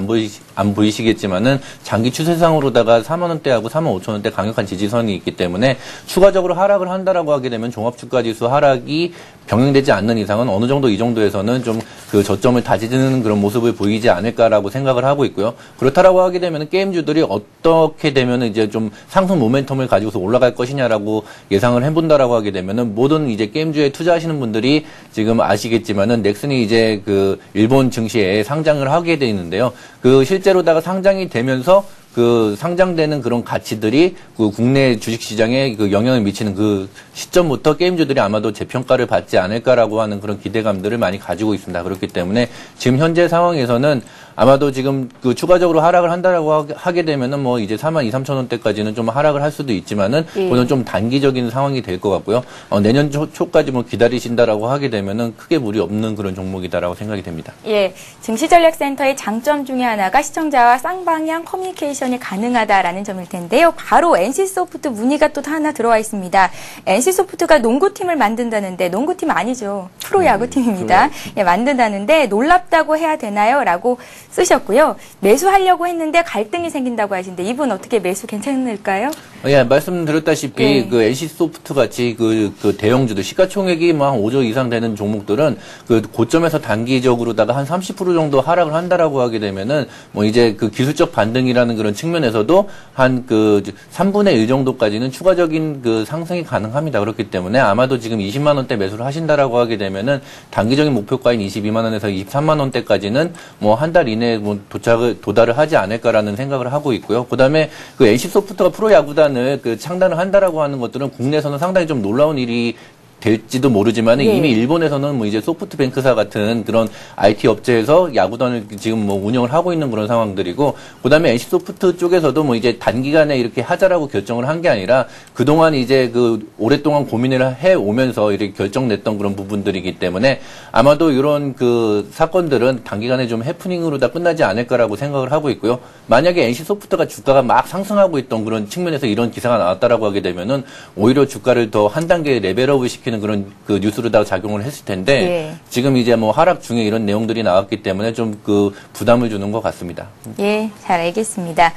안 보이시겠지만은 장기 추세상으로다가 4만원대하고 45,000원대 강력한 지지선이 있기 때문에 추가적으로 하락을 한다라고 하게 되면 종합주가지수 하락이 병행되지 않는 이상은 어느 정도 이 정도에서는 좀 그 저점을 다지는 그런 모습을 보이지 않을까라고 생각을 하고 있고요. 그렇다라고 하게 되면 게임주들이 어떻게 되면 이제 좀 상승 모멘텀을 가지고서 올라갈 것이냐라고 예상을 해본다라고 하게 되면은 모든 이제 게임주에 투자하시는 분들이 지금 아시겠지만은 넥슨이 이제 그 일본 증시에 상장을 하게 돼 있는데요. 그 실제로다가 상장이 되면서 그 상장되는 그런 가치들이 그 국내 주식시장에 그 영향을 미치는 그 시점부터 게임주들이 아마도 재평가를 받지 않을까라고 하는 그런 기대감들을 많이 가지고 있습니다. 그렇기 때문에 지금 현재 상황에서는 아마도 지금 그 추가적으로 하락을 한다라고 하게 되면은 뭐 이제 42,000원대까지는 좀 하락을 할 수도 있지만은 그건 좀 단기적인 상황이 될 것 같고요. 내년 초까지 뭐 기다리신다라고 하게 되면은 크게 무리 없는 그런 종목이다라고 생각이 됩니다. 예, 증시전략센터의 장점 중에 하나가 시청자와 쌍방향 커뮤니케이션이 가능하다라는 점일 텐데요. 바로 NC소프트 문의가 또 하나 들어와 있습니다. NC소프트가 농구팀을 만든다는데 농구팀 아니죠. 프로야구팀입니다. 예, 만든다는데 놀랍다고 해야 되나요? 라고 쓰셨고요. 매수하려고 했는데 갈등이 생긴다고 하시는데 이분 어떻게 매수 괜찮을까요? 예, 말씀드렸다시피 네. 그 NC소프트 같이 그 대형주들 시가총액이 뭐 한 5조 이상 되는 종목들은 그 고점에서 단기적으로다가 한 30% 정도 하락을 한다라고 하게 되면은 뭐 이제 그 기술적 반등이라는 그런 측면에서도 한 그 3분의 1 정도까지는 추가적인 그 상승이 가능합니다. 그렇기 때문에 아마도 지금 20만 원대 매수를 하신다라고 하게 되면은 단기적인 목표가인 22만 원에서 23만 원대까지는 뭐 한 달 이내에 뭐 도달을 하지 않을까라는 생각을 하고 있고요. 그다음에 그 NC소프트가 프로야구단을 그 창단을 한다라고 하는 것들은 국내에서는 상당히 좀 놀라운 일이 될지도 모르지만 예. 이미 일본에서는 뭐 이제 소프트뱅크사 같은 그런 IT 업체에서 야구단을 지금 뭐 운영을 하고 있는 그런 상황들이고, 그다음에 NC소프트 쪽에서도 뭐 이제 단기간에 이렇게 하자라고 결정을 한 게 아니라 그동안 이제 그 오랫동안 고민을 해 오면서 이렇게 결정냈던 그런 부분들이기 때문에 아마도 이런 그 사건들은 단기간에 좀 해프닝으로 다 끝나지 않을까라고 생각을 하고 있고요. 만약에 NC소프트가 주가가 막 상승하고 있던 그런 측면에서 이런 기사가 나왔다라고 하게 되면은 오히려 주가를 더 한 단계 레벨업을 시키는 그런 그 뉴스로다가 작용을 했을 텐데 예. 지금 이제 뭐 하락 중에 이런 내용들이 나왔기 때문에 좀 그 부담을 주는 것 같습니다. 예, 잘 알겠습니다.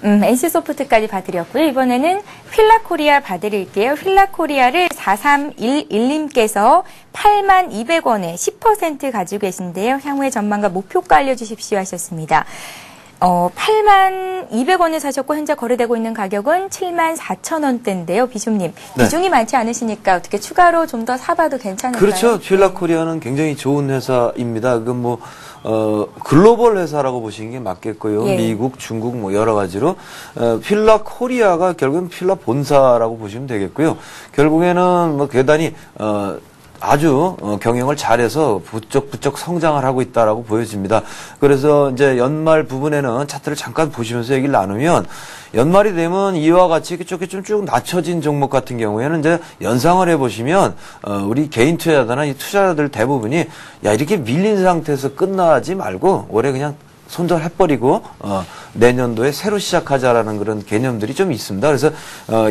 NC소프트까지 봐드렸고요. 이번에는 휠라코리아 봐드릴게요. 휠라코리아를 4311님께서 82,200원에 10% 가지고 계신데요. 향후의 전망과 목표가 알려주십시오 하셨습니다. 82,200원에 사셨고 현재 거래되고 있는 가격은 74,000원대인데요. 비숍님, 네. 비중이 많지 않으시니까 어떻게 추가로 좀 더 사봐도 괜찮을까요? 그렇죠. 휠라코리아는 굉장히 좋은 회사입니다. 그 뭐 글로벌 회사라고 보시는 게 맞겠고요. 예. 미국, 중국 뭐 여러 가지로 휠라코리아가 결국은 휠라 본사라고 보시면 되겠고요. 결국에는 뭐 대단히 아주 경영을 잘해서 부쩍부쩍 성장을 하고 있다라고 보여집니다. 그래서 이제 연말 부분에는 차트를 잠깐 보시면서 얘기를 나누면 연말이 되면 이와 같이 이렇게 쭉 낮춰진 종목 같은 경우에는 이제 연상을 해보시면 우리 개인 투자자나 이 투자자들 대부분이 야 이렇게 밀린 상태에서 끝나지 말고 올해 그냥 손절해버리고 내년도에 새로 시작하자라는 그런 개념들이 좀 있습니다. 그래서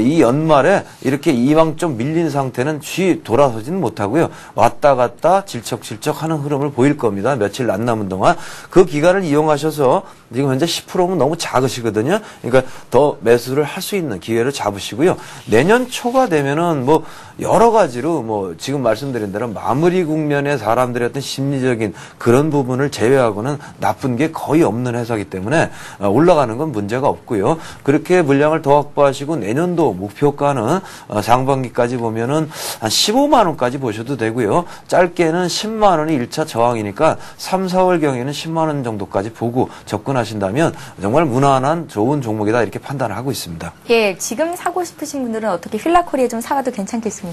이 연말에 이렇게 이왕 좀 밀린 상태는 돌아서지는 못하고요. 왔다 갔다 질척질척 하는 흐름을 보일 겁니다. 며칠 안 남은 동안. 그 기간을 이용하셔서 지금 현재 10%면 너무 작으시거든요. 그러니까 더 매수를 할 수 있는 기회를 잡으시고요. 내년 초가 되면은 뭐 여러 가지로 뭐 지금 말씀드린 대로 마무리 국면에 사람들의 어떤 심리적인 그런 부분을 제외하고는 나쁜 게 거의 없는 회사이기 때문에 올라가는 건 문제가 없고요. 그렇게 물량을 더 확보하시고 내년도 목표가는 상반기까지 보면은 한 15만 원까지 보셔도 되고요. 짧게는 10만 원이 1차 저항이니까 3, 4월 경에는 10만 원 정도까지 보고 접근하신다면 정말 무난한 좋은 종목이다 이렇게 판단을 하고 있습니다. 예, 지금 사고 싶으신 분들은 어떻게 휠라코리아 좀 사가도 괜찮겠습니까?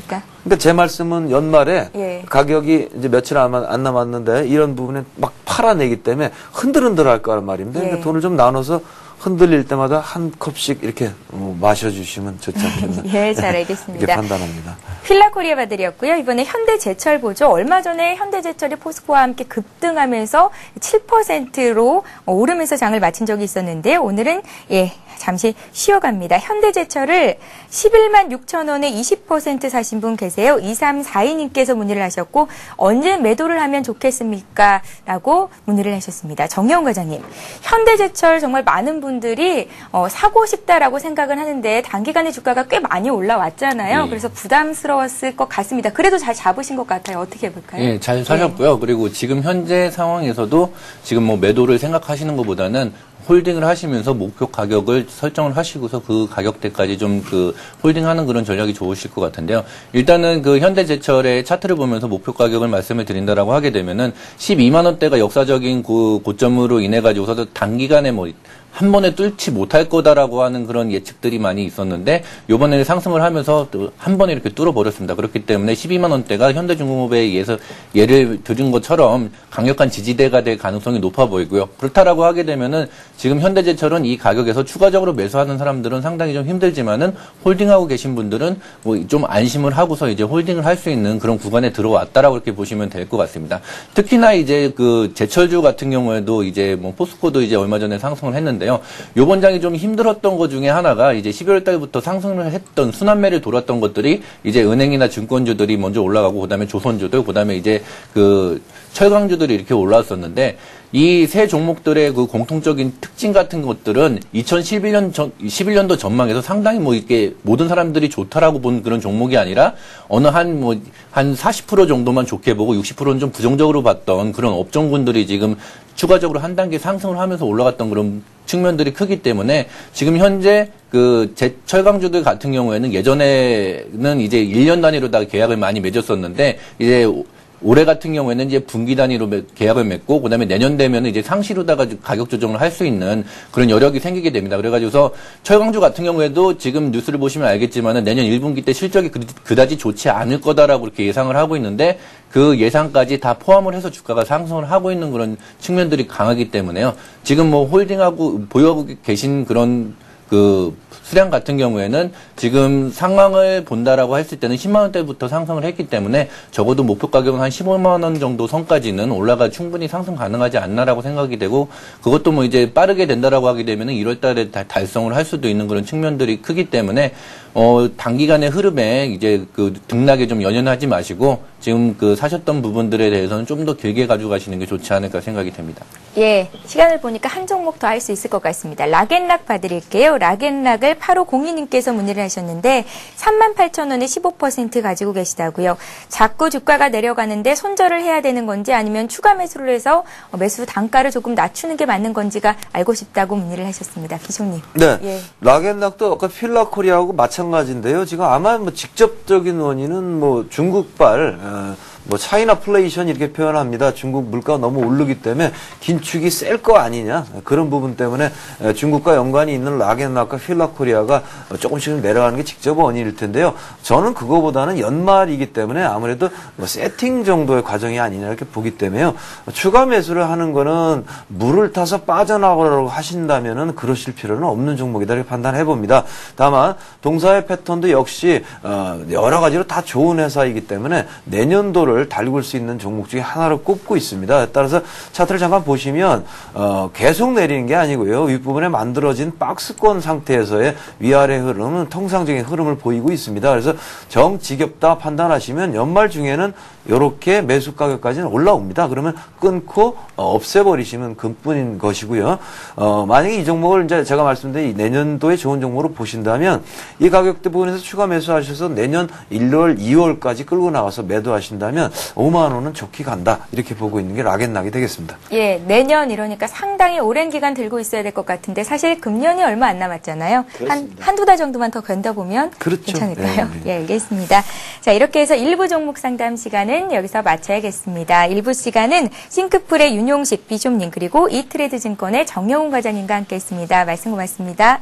그러니까 제 말씀은 연말에 예. 가격이 이제 며칠 안 남았는데 이런 부분에 막 팔아내기 때문에 흔들흔들 할 거란 말입니다. 예. 그러니까 돈을 좀 나눠서 흔들릴 때마다 한 컵씩 이렇게 마셔주시면 좋지 않겠나. 예, 잘 알겠습니다. 이렇게 판단합니다. 휠라코리아 봐드렸고요. 이번에 현대제철 보죠. 얼마 전에 현대제철이 포스코와 함께 급등하면서 7%로 오르면서 장을 마친 적이 있었는데요. 오늘은 잠시 쉬어갑니다. 현대제철을 11만 6천 원에 20% 사신 분 계세요. 2342님께서 문의를 하셨고 언제 매도를 하면 좋겠습니까? 라고 문의를 하셨습니다. 정여운 과장님, 현대제철 정말 많은 분들이 사고 싶다라고 생각을 하는데 단기간에 주가가 꽤 많이 올라왔잖아요. 네. 그래서 부담스러웠을 것 같습니다. 그래도 잘 잡으신 것 같아요. 어떻게 해볼까요? 예, 잘 사셨고요. 그리고 지금 현재 상황에서도 지금 뭐 매도를 생각하시는 것보다는 홀딩을 하시면서 목표 가격을 설정을 하시고서 그 가격대까지 좀 그 홀딩하는 그런 전략이 좋으실 것 같은데요. 일단은 그 현대제철의 차트를 보면서 목표 가격을 말씀을 드린다라고 하게 되면은 12만 원대가 역사적인 그 고점으로 인해 가지고서 단기간에 뭐 한 번에 뚫지 못할 거다라고 하는 그런 예측들이 많이 있었는데 요번에 상승을 하면서 또 한 번에 이렇게 뚫어버렸습니다. 그렇기 때문에 12만 원대가 현대중공업에 의해서 예를 들은 것처럼 강력한 지지대가 될 가능성이 높아 보이고요. 그렇다라고 하게 되면은 지금 현대제철은 이 가격에서 추가적으로 매수하는 사람들은 상당히 좀 힘들지만은 홀딩하고 계신 분들은 뭐 좀 안심을 하고서 이제 홀딩을 할 수 있는 그런 구간에 들어왔다라고 이렇게 보시면 될 것 같습니다. 특히나 이제 그 제철주 같은 경우에도 이제 뭐 포스코도 이제 얼마 전에 상승을 했는데 요번 장이 좀 힘들었던 것 중에 하나가 이제 12월 달부터 상승을 했던 순환매를 돌았던 것들이 이제 은행이나 증권주들이 먼저 올라가고 그다음에 조선주들 그다음에 이제 그 철강주들이 이렇게 올라왔었는데 이 세 종목들의 그 공통적인 특징 같은 것들은 2011년도 전망에서 상당히 뭐 이렇게 모든 사람들이 좋다라고 본 그런 종목이 아니라 어느 한 40% 정도만 좋게 보고 60%는 좀 부정적으로 봤던 그런 업종군들이 지금 추가적으로 한 단계 상승을 하면서 올라갔던 그런 측면들이 크기 때문에 지금 현재 그 철강주들 같은 경우에는 예전에는 이제 1년 단위로 다 계약을 많이 맺었었는데 이제 올해 같은 경우에는 이제 분기 단위로 계약을 맺고 그다음에 내년 되면 이제 상시로다가 가격 조정을 할 수 있는 그런 여력이 생기게 됩니다. 그래가지고서 철강주 같은 경우에도 지금 뉴스를 보시면 알겠지만은 내년 1분기 때 실적이 그다지 좋지 않을 거다라고 이렇게 예상을 하고 있는데 그 예상까지 다 포함을 해서 주가가 상승을 하고 있는 그런 측면들이 강하기 때문에요. 지금 뭐 홀딩하고 보유하고 계신 그런 그 수량 같은 경우에는 지금 상황을 본다라고 했을 때는 10만 원대부터 상승을 했기 때문에 적어도 목표 가격은 한 15만 원 정도 선까지는 올라가 충분히 상승 가능하지 않나라고 생각이 되고 그것도 뭐 이제 빠르게 된다라고 하게 되면은 1월 달에 달성을 할 수도 있는 그런 측면들이 크기 때문에 단기간의 흐름에 이제 그 등락에 좀 연연하지 마시고 지금 그 사셨던 부분들에 대해서는 좀 더 길게 가지고 가시는 게 좋지 않을까 생각이 됩니다. 예, 시간을 보니까 한 종목 더 할 수 있을 것 같습니다. 락앤락 봐드릴게요. 락앤락을 8502님께서 문의를 하셨는데 38,000원에 15% 가지고 계시다고요. 자꾸 주가가 내려가는데 손절을 해야 되는 건지 아니면 추가 매수를 해서 매수 단가를 조금 낮추는 게 맞는 건지가 알고 싶다고 문의를 하셨습니다. 기종님. 네, 예. 락앤락도 아까 필라코리아하고 마찬가지인데요. 지금 아마 뭐 직접적인 원인은 뭐 중국발 뭐 차이나플레이션 이렇게 표현합니다. 중국 물가가 너무 오르기 때문에 긴축이 셀 거 아니냐 그런 부분 때문에 중국과 연관이 있는 락앤락과 필라코리아가 조금씩 내려가는 게 직접 원인일 텐데요. 저는 그거보다는 연말이기 때문에 아무래도 뭐 세팅 정도의 과정이 아니냐 이렇게 보기 때문에요. 추가 매수를 하는 거는 물을 타서 빠져나가려고 하신다면은 그러실 필요는 없는 종목이다 이렇게 판단해 봅니다. 다만 동사의 패턴도 역시 여러 가지로 다 좋은 회사이기 때문에 내년도를 달굴 수 있는 종목 중에 하나로 꼽고 있습니다. 따라서 차트를 잠깐 보시면 계속 내리는 게 아니고요. 윗부분에 만들어진 박스권 상태에서의 위아래 흐름은 통상적인 흐름을 보이고 있습니다. 그래서 정지겹다 판단하시면 연말 중에는 이렇게 매수 가격까지는 올라옵니다. 그러면 끊고 없애버리시면 그뿐인 것이고요. 만약에 이 종목을 이제 제가 말씀드린 이 내년도에 좋은 종목으로 보신다면 이 가격대 부분에서 추가 매수하셔서 내년 1월, 2월까지 끌고 나가서 매도하신다면 5만 원은 좋게 간다. 이렇게 보고 있는 게 락앤락이 되겠습니다. 예, 내년 이러니까 상당히 오랜 기간 들고 있어야 될 것 같은데 사실 금년이 얼마 안 남았잖아요. 한두 달 정도만 더 견뎌보면 그렇죠. 괜찮을까요? 네. 예, 알겠습니다. 자, 이렇게 해서 일부 종목 상담 시간은 여기서 마쳐야겠습니다. 일부 시간은 싱크풀의 윤용식 비숍님 그리고 이트레드 증권의 정영훈 과장님과 함께했습니다. 말씀 고맙습니다.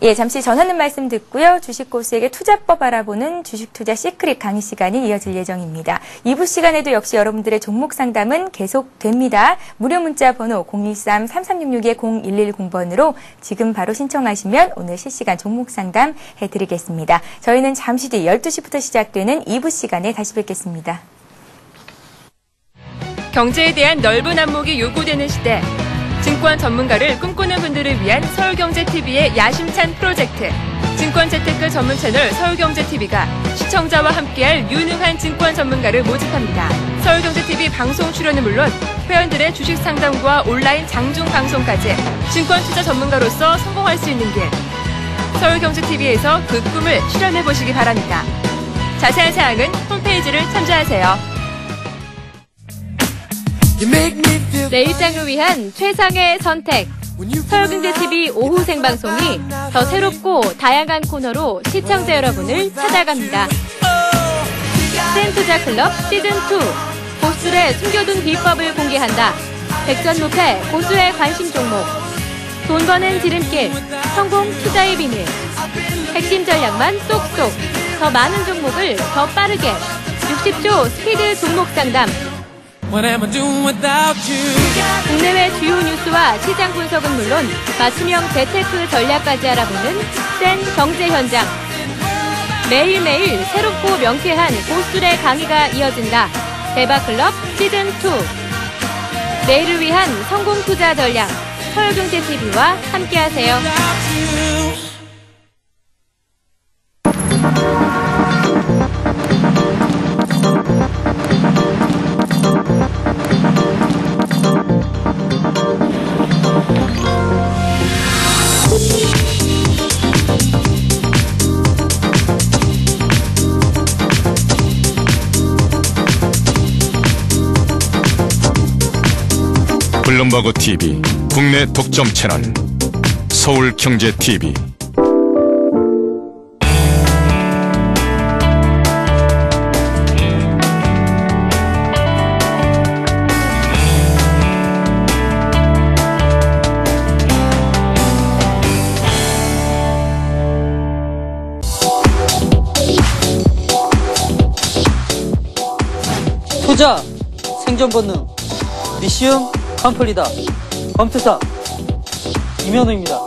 예, 잠시 전하는 말씀 듣고요. 주식고수에게 투자법 알아보는 주식투자 시크릿 강의 시간이 이어질 예정입니다. 2부 시간에도 역시 여러분들의 종목 상담은 계속됩니다. 무료 문자 번호 013-3366-0110번으로 지금 바로 신청하시면 오늘 실시간 종목 상담 해드리겠습니다. 저희는 잠시 뒤 12시부터 시작되는 2부 시간에 다시 뵙겠습니다. 경제에 대한 넓은 안목이 요구되는 시대. 증권 전문가를 꿈꾸는 분들을 위한 서울경제TV의 야심찬 프로젝트. 증권 재테크 전문 채널 서울경제TV가 시청자와 함께할 유능한 증권 전문가를 모집합니다. 서울경제TV 방송 출연은 물론 회원들의 주식 상담과 온라인 장중 방송까지 증권 투자 전문가로서 성공할 수 있는 길. 서울경제TV에서 그 꿈을 실현해 보시기 바랍니다. 자세한 사항은 홈페이지를 참조하세요. 내 일상을 위한 최상의 선택. 서울경제TV 오후 생방송이 더 새롭고 다양한 코너로 시청자 여러분을 찾아갑니다. 스탠투자클럽 시즌2. 고수들의 숨겨둔 비법을 공개한다. 백전무패 고수의 관심 종목. 돈 버는 지름길. 성공 투자의 비밀. 핵심 전략만 쏙쏙. 더 많은 종목을 더 빠르게. 60조 스피드 종목 상담. 국내외 주요 뉴스와 시장 분석은 물론 맞춤형 재테크 전략까지 알아보는 센 경제 현장. 매일매일 새롭고 명쾌한 고수들의 강의가 이어진다. 대박클럽 시즌2. 내일을 위한 성공 투자 전략. 서울경제TV와 함께하세요. 블룸버그 TV 국내 독점 채널 서울경제TV. 투자, 생존 본능, 미시움 컴플리다. 검투사 이면호입니다.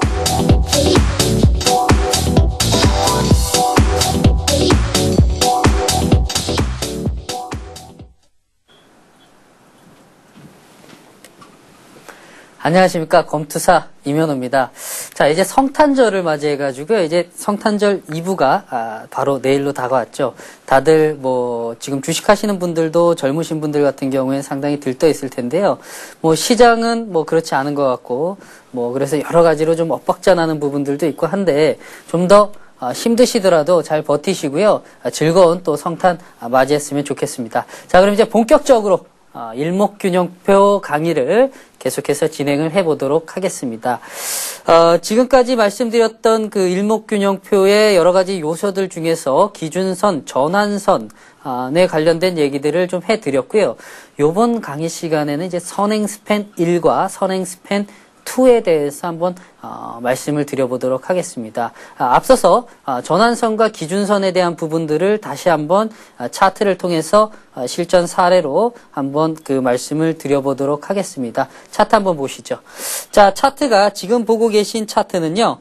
안녕하십니까. 검투사 이면호입니다. 자, 이제 성탄절을 맞이해가지고요. 이제 성탄절 2부가 바로 내일로 다가왔죠. 다들 지금 주식하시는 분들도 젊으신 분들 같은 경우에 상당히 들떠 있을 텐데요. 시장은 그렇지 않은 것 같고, 그래서 여러 가지로 좀 엇박자 나는 부분들도 있고 한데, 좀 더 힘드시더라도 잘 버티시고요. 즐거운 또 성탄 맞이했으면 좋겠습니다. 자, 그럼 이제 본격적으로 일목균형표 강의를 계속해서 진행을 해보도록 하겠습니다. 지금까지 말씀드렸던 그 일목균형표의 여러 가지 요소들 중에서 기준선, 전환선에 관련된 얘기들을 좀 해드렸고요. 요번 강의 시간에는 이제 선행스팬 1과 선행스팬 2에 대해서 한번 말씀을 드려보도록 하겠습니다. 앞서서 전환선과 기준선에 대한 부분들을 다시 한번 차트를 통해서 실전 사례로 한번 그 말씀을 드려보도록 하겠습니다. 차트 한번 보시죠. 자, 차트가 지금 보고 계신 차트는요.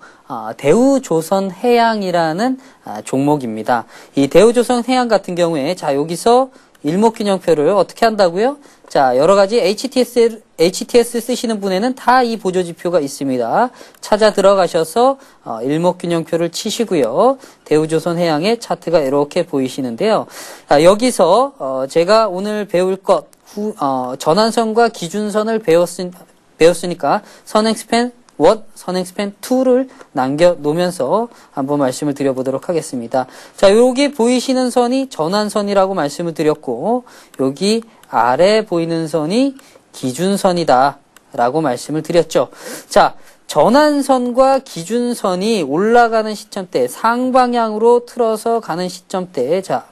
대우조선해양이라는 종목입니다. 이 대우조선해양 같은 경우에 자, 여기서 일목균형표를 어떻게 한다고요? 자, 여러 가지 HTS 쓰시는 분에는 다 이 보조지표가 있습니다. 찾아 들어가셔서 일목균형표를 치시고요. 대우조선해양의 차트가 이렇게 보이시는데요. 자, 여기서 제가 오늘 배울 것 전환선과 기준선을 배웠으니까 선행스팬 1, 선행스팬 2를 남겨놓으면서 한번 말씀을 드려보도록 하겠습니다. 자, 여기 보이시는 선이 전환선이라고 말씀을 드렸고, 여기 아래 보이는 선이 기준선이다 라고 말씀을 드렸죠. 자, 전환선과 기준선이 올라가는 시점대, 상방향으로 틀어서 가는 시점대, 자,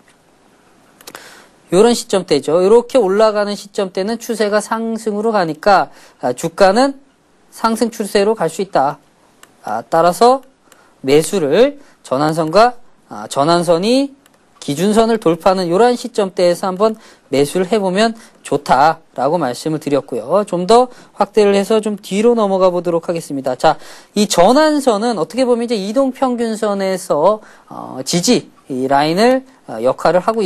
요런 시점대죠. 이렇게 올라가는 시점대는 추세가 상승으로 가니까 주가는 상승 추세로 갈 수 있다. 따라서 매수를 전환선이 기준선을 돌파하는 이러한 시점대에서 한번 매수를 해보면 좋다라고 말씀을 드렸고요. 좀 더 확대를 해서 좀 뒤로 넘어가 보도록 하겠습니다. 자, 이 전환선은 어떻게 보면 이제 이동평균선에서 지지 이 라인을 역할을 하고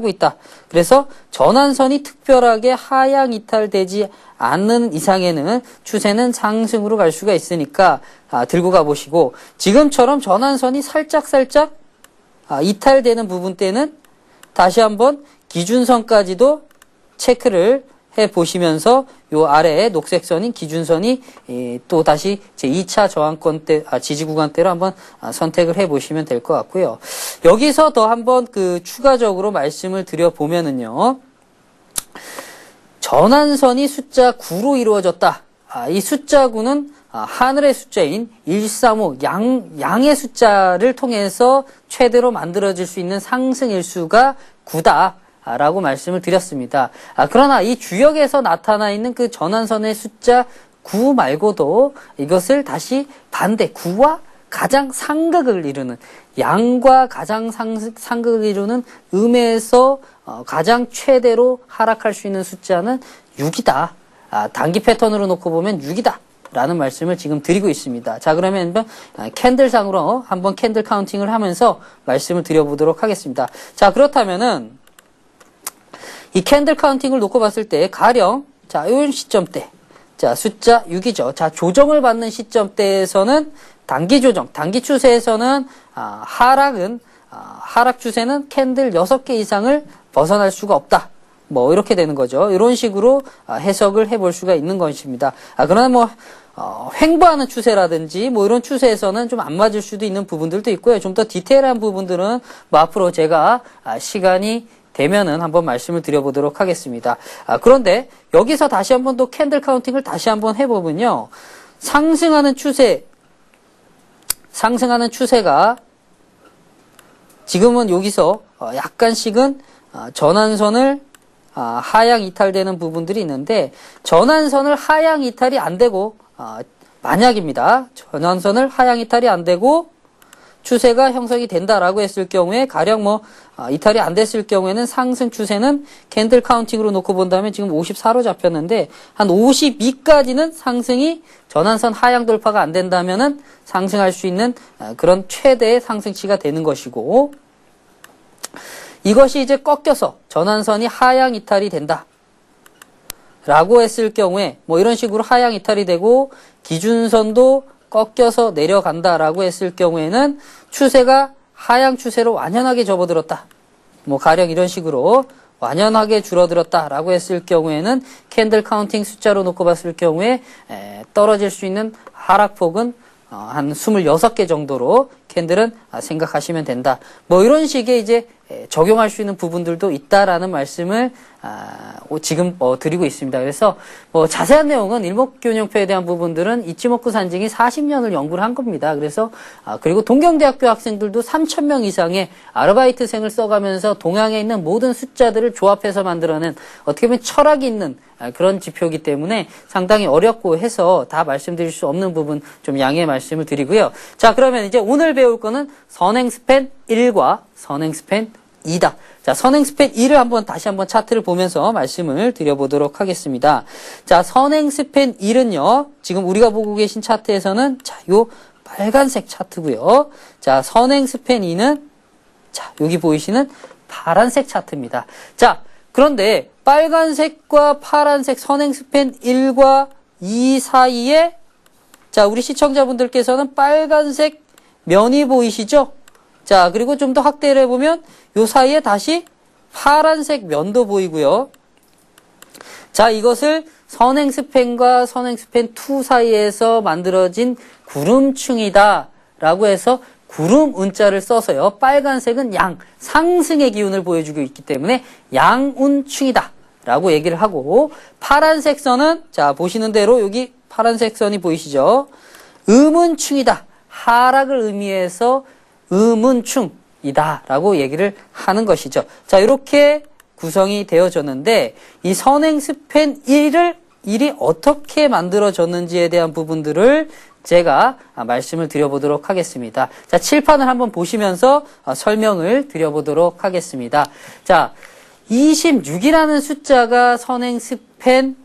있다. 그래서 전환선이 특별하게 하향 이탈되지 않는 이상에는 추세는 상승으로 갈 수가 있으니까 들고 가보시고, 지금처럼 전환선이 살짝 이탈되는 부분 때는 다시 한번 기준선까지도 체크를 해보시면서 요 아래에 녹색선인 기준선이 또 다시 제 2차 저항권 때, 지지 구간대로 한번 선택을 해보시면 될 것 같고요. 여기서 더 한번 추가적으로 말씀을 드려보면은요. 전환선이 숫자 9로 이루어졌다. 이 숫자 9는 하늘의 숫자인 135, 양의 숫자를 통해서 최대로 만들어질 수 있는 상승 일수가 9다. 라고 말씀을 드렸습니다. 그러나 이 주역에서 나타나 있는 그 전환선의 숫자 9 말고도 이것을 다시 반대 9와 가장 상극을 이루는, 양과 가장 상극을 이루는 음에서 가장 최대로 하락할 수 있는 숫자는 6이다. 단기 패턴으로 놓고 보면 6이다. 라는 말씀을 지금 드리고 있습니다. 자, 그러면 캔들상으로 한번 캔들 카운팅을 하면서 말씀을 드려보도록 하겠습니다. 자, 그렇다면은 이 캔들 카운팅을 놓고 봤을 때 가령 자, 이 시점대, 자, 숫자 6이죠. 자, 조정을 받는 시점대에서는 단기 조정, 단기 추세에서는 하락 추세는 캔들 6개 이상을 벗어날 수가 없다. 이렇게 되는 거죠. 이런 식으로 해석을 해볼 수가 있는 것입니다. 그러나 횡보하는 추세라든지 이런 추세에서는 좀 안 맞을 수도 있는 부분들도 있고요. 좀 더 디테일한 부분들은 앞으로 제가 시간이 되면은 한번 말씀을 드려보도록 하겠습니다. 그런데 여기서 다시 한번 또 캔들 카운팅을 다시 한번 해보면요. 상승하는 추세가 지금은 여기서 약간씩은 전환선을 하향 이탈되는 부분들이 있는데 전환선을 하향 이탈이 안 되고 만약입니다. 전환선을 하향 이탈이 안 되고 추세가 형성이 된다라고 했을 경우에 가령 이탈이 안 됐을 경우에는 상승 추세는 캔들 카운팅으로 놓고 본다면 지금 54로 잡혔는데 한 52까지는 상승이 전환선 하향 돌파가 안 된다면은 상승할 수 있는 그런 최대의 상승치가 되는 것이고 이것이 이제 꺾여서 전환선이 하향 이탈이 된다. 라고 했을 경우에 이런 식으로 하향 이탈이 되고 기준선도 꺾여서 내려간다라고 했을 경우에는 추세가 하향 추세로 완연하게 접어들었다. 가령 이런 식으로 완연하게 줄어들었다라고 했을 경우에는 캔들 카운팅 숫자로 놓고 봤을 경우에 떨어질 수 있는 하락폭은 한 26개 정도로 캔들은 생각하시면 된다. 이런 식의 이제 적용할 수 있는 부분들도 있다라는 말씀을 지금 드리고 있습니다. 그래서 자세한 내용은 일목균형표에 대한 부분들은 이치모쿠 산증이 40년을 연구를 한 겁니다. 그래서 그리고 동경대학교 학생들도 3,000명 이상의 아르바이트생을 써가면서 동양에 있는 모든 숫자들을 조합해서 만들어낸 어떻게 보면 철학이 있는 그런 지표이기 때문에 상당히 어렵고 해서 다 말씀드릴 수 없는 부분 좀 양해의 말씀을 드리고요. 자, 그러면 이제 오늘 배울 거는 선행스팬 1과 선행스팬 2다. 자, 선행스팬 2를 다시 한번 차트를 보면서 말씀을 드려보도록 하겠습니다. 자, 선행스팬 1은요, 지금 우리가 보고 계신 차트에서는, 자, 요 빨간색 차트고요. 자, 선행스팬 2는, 자, 여기 보이시는 파란색 차트입니다. 자, 그런데 빨간색과 파란색 선행스팬 1과 2 사이에, 자, 우리 시청자분들께서는 빨간색 면이 보이시죠? 자, 그리고 좀 더 확대를 해보면 요 사이에 다시 파란색 면도 보이고요. 자, 이것을 선행스팬과 선행스팬 2 사이에서 만들어진 구름층이다 라고 해서 구름 운자를 써서요. 빨간색은 상승의 기운을 보여주고 있기 때문에 양운층이다 라고 얘기를 하고, 파란색 선은, 자, 보시는 대로 여기 파란색 선이 보이시죠? 음운층이다. 하락을 의미해서 음운충이다 라고 얘기를 하는 것이죠. 자, 이렇게 구성이 되어졌는데 이 선행스팬 1이 어떻게 만들어졌는지에 대한 부분들을 제가 말씀을 드려보도록 하겠습니다. 자, 칠판을 한번 보시면서 설명을 드려보도록 하겠습니다. 자, 26이라는 숫자가 선행스팬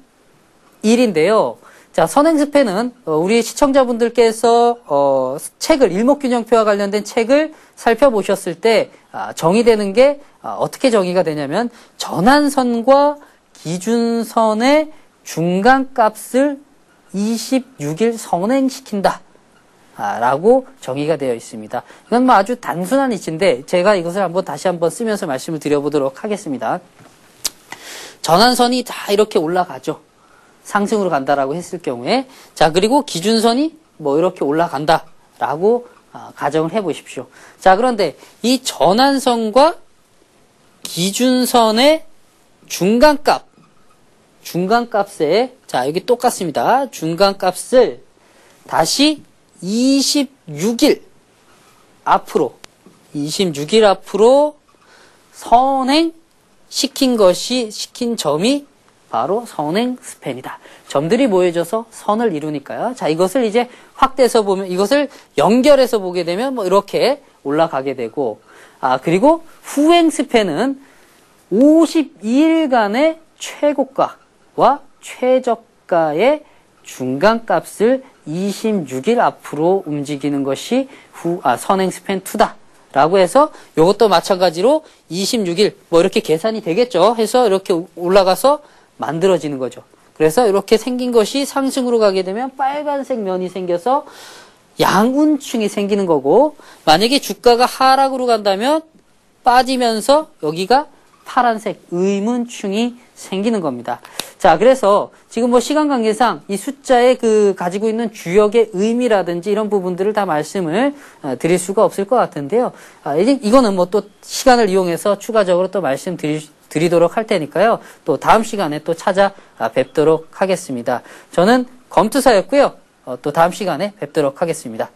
1인데요. 자, 선행스팬은 우리 시청자분들께서 책을 일목균형표와 관련된 책을 살펴보셨을 때 정의되는 게 어떻게 정의가 되냐면 전환선과 기준선의 중간값을 26일 선행시킨다 라고 정의가 되어 있습니다. 이건 아주 단순한 이치인데 제가 이것을 다시 한번 쓰면서 말씀을 드려보도록 하겠습니다. 전환선이 다 이렇게 올라가죠. 상승으로 간다라고 했을 경우에, 자, 그리고 기준선이 이렇게 올라간다라고 가정을 해 보십시오. 자, 그런데 이 전환선과 기준선의 중간값에, 자, 여기 똑같습니다. 중간값을 다시 26일 앞으로 선행시킨 점이 바로 선행스팬이다. 점들이 모여져서 선을 이루니까요. 자, 이것을 이제 확대해서 보면, 이것을 연결해서 보게 되면 이렇게 올라가게 되고, 그리고 후행스팬은 52일간의 최고가와 최저가의 중간값을 26일 앞으로 움직이는 것이 선행스팬 2다. 라고 해서 이것도 마찬가지로 26일 이렇게 계산이 되겠죠. 해서 이렇게 올라가서 만들어지는 거죠. 그래서 이렇게 생긴 것이 상승으로 가게 되면 빨간색 면이 생겨서 양운층이 생기는 거고, 만약에 주가가 하락으로 간다면 빠지면서 여기가 파란색 의문층이 생기는 겁니다. 자, 그래서 지금 뭐 시간 관계상 이 숫자의 그 가지고 있는 주역의 의미라든지 이런 부분들을 다 말씀을 드릴 수가 없을 것 같은데요. 이거는 뭐 또 시간을 이용해서 추가적으로 또 말씀드리도록 할 테니까요. 또 다음 시간에 또 찾아뵙도록 하겠습니다. 저는 검투사였고요. 또 다음 시간에 뵙도록 하겠습니다.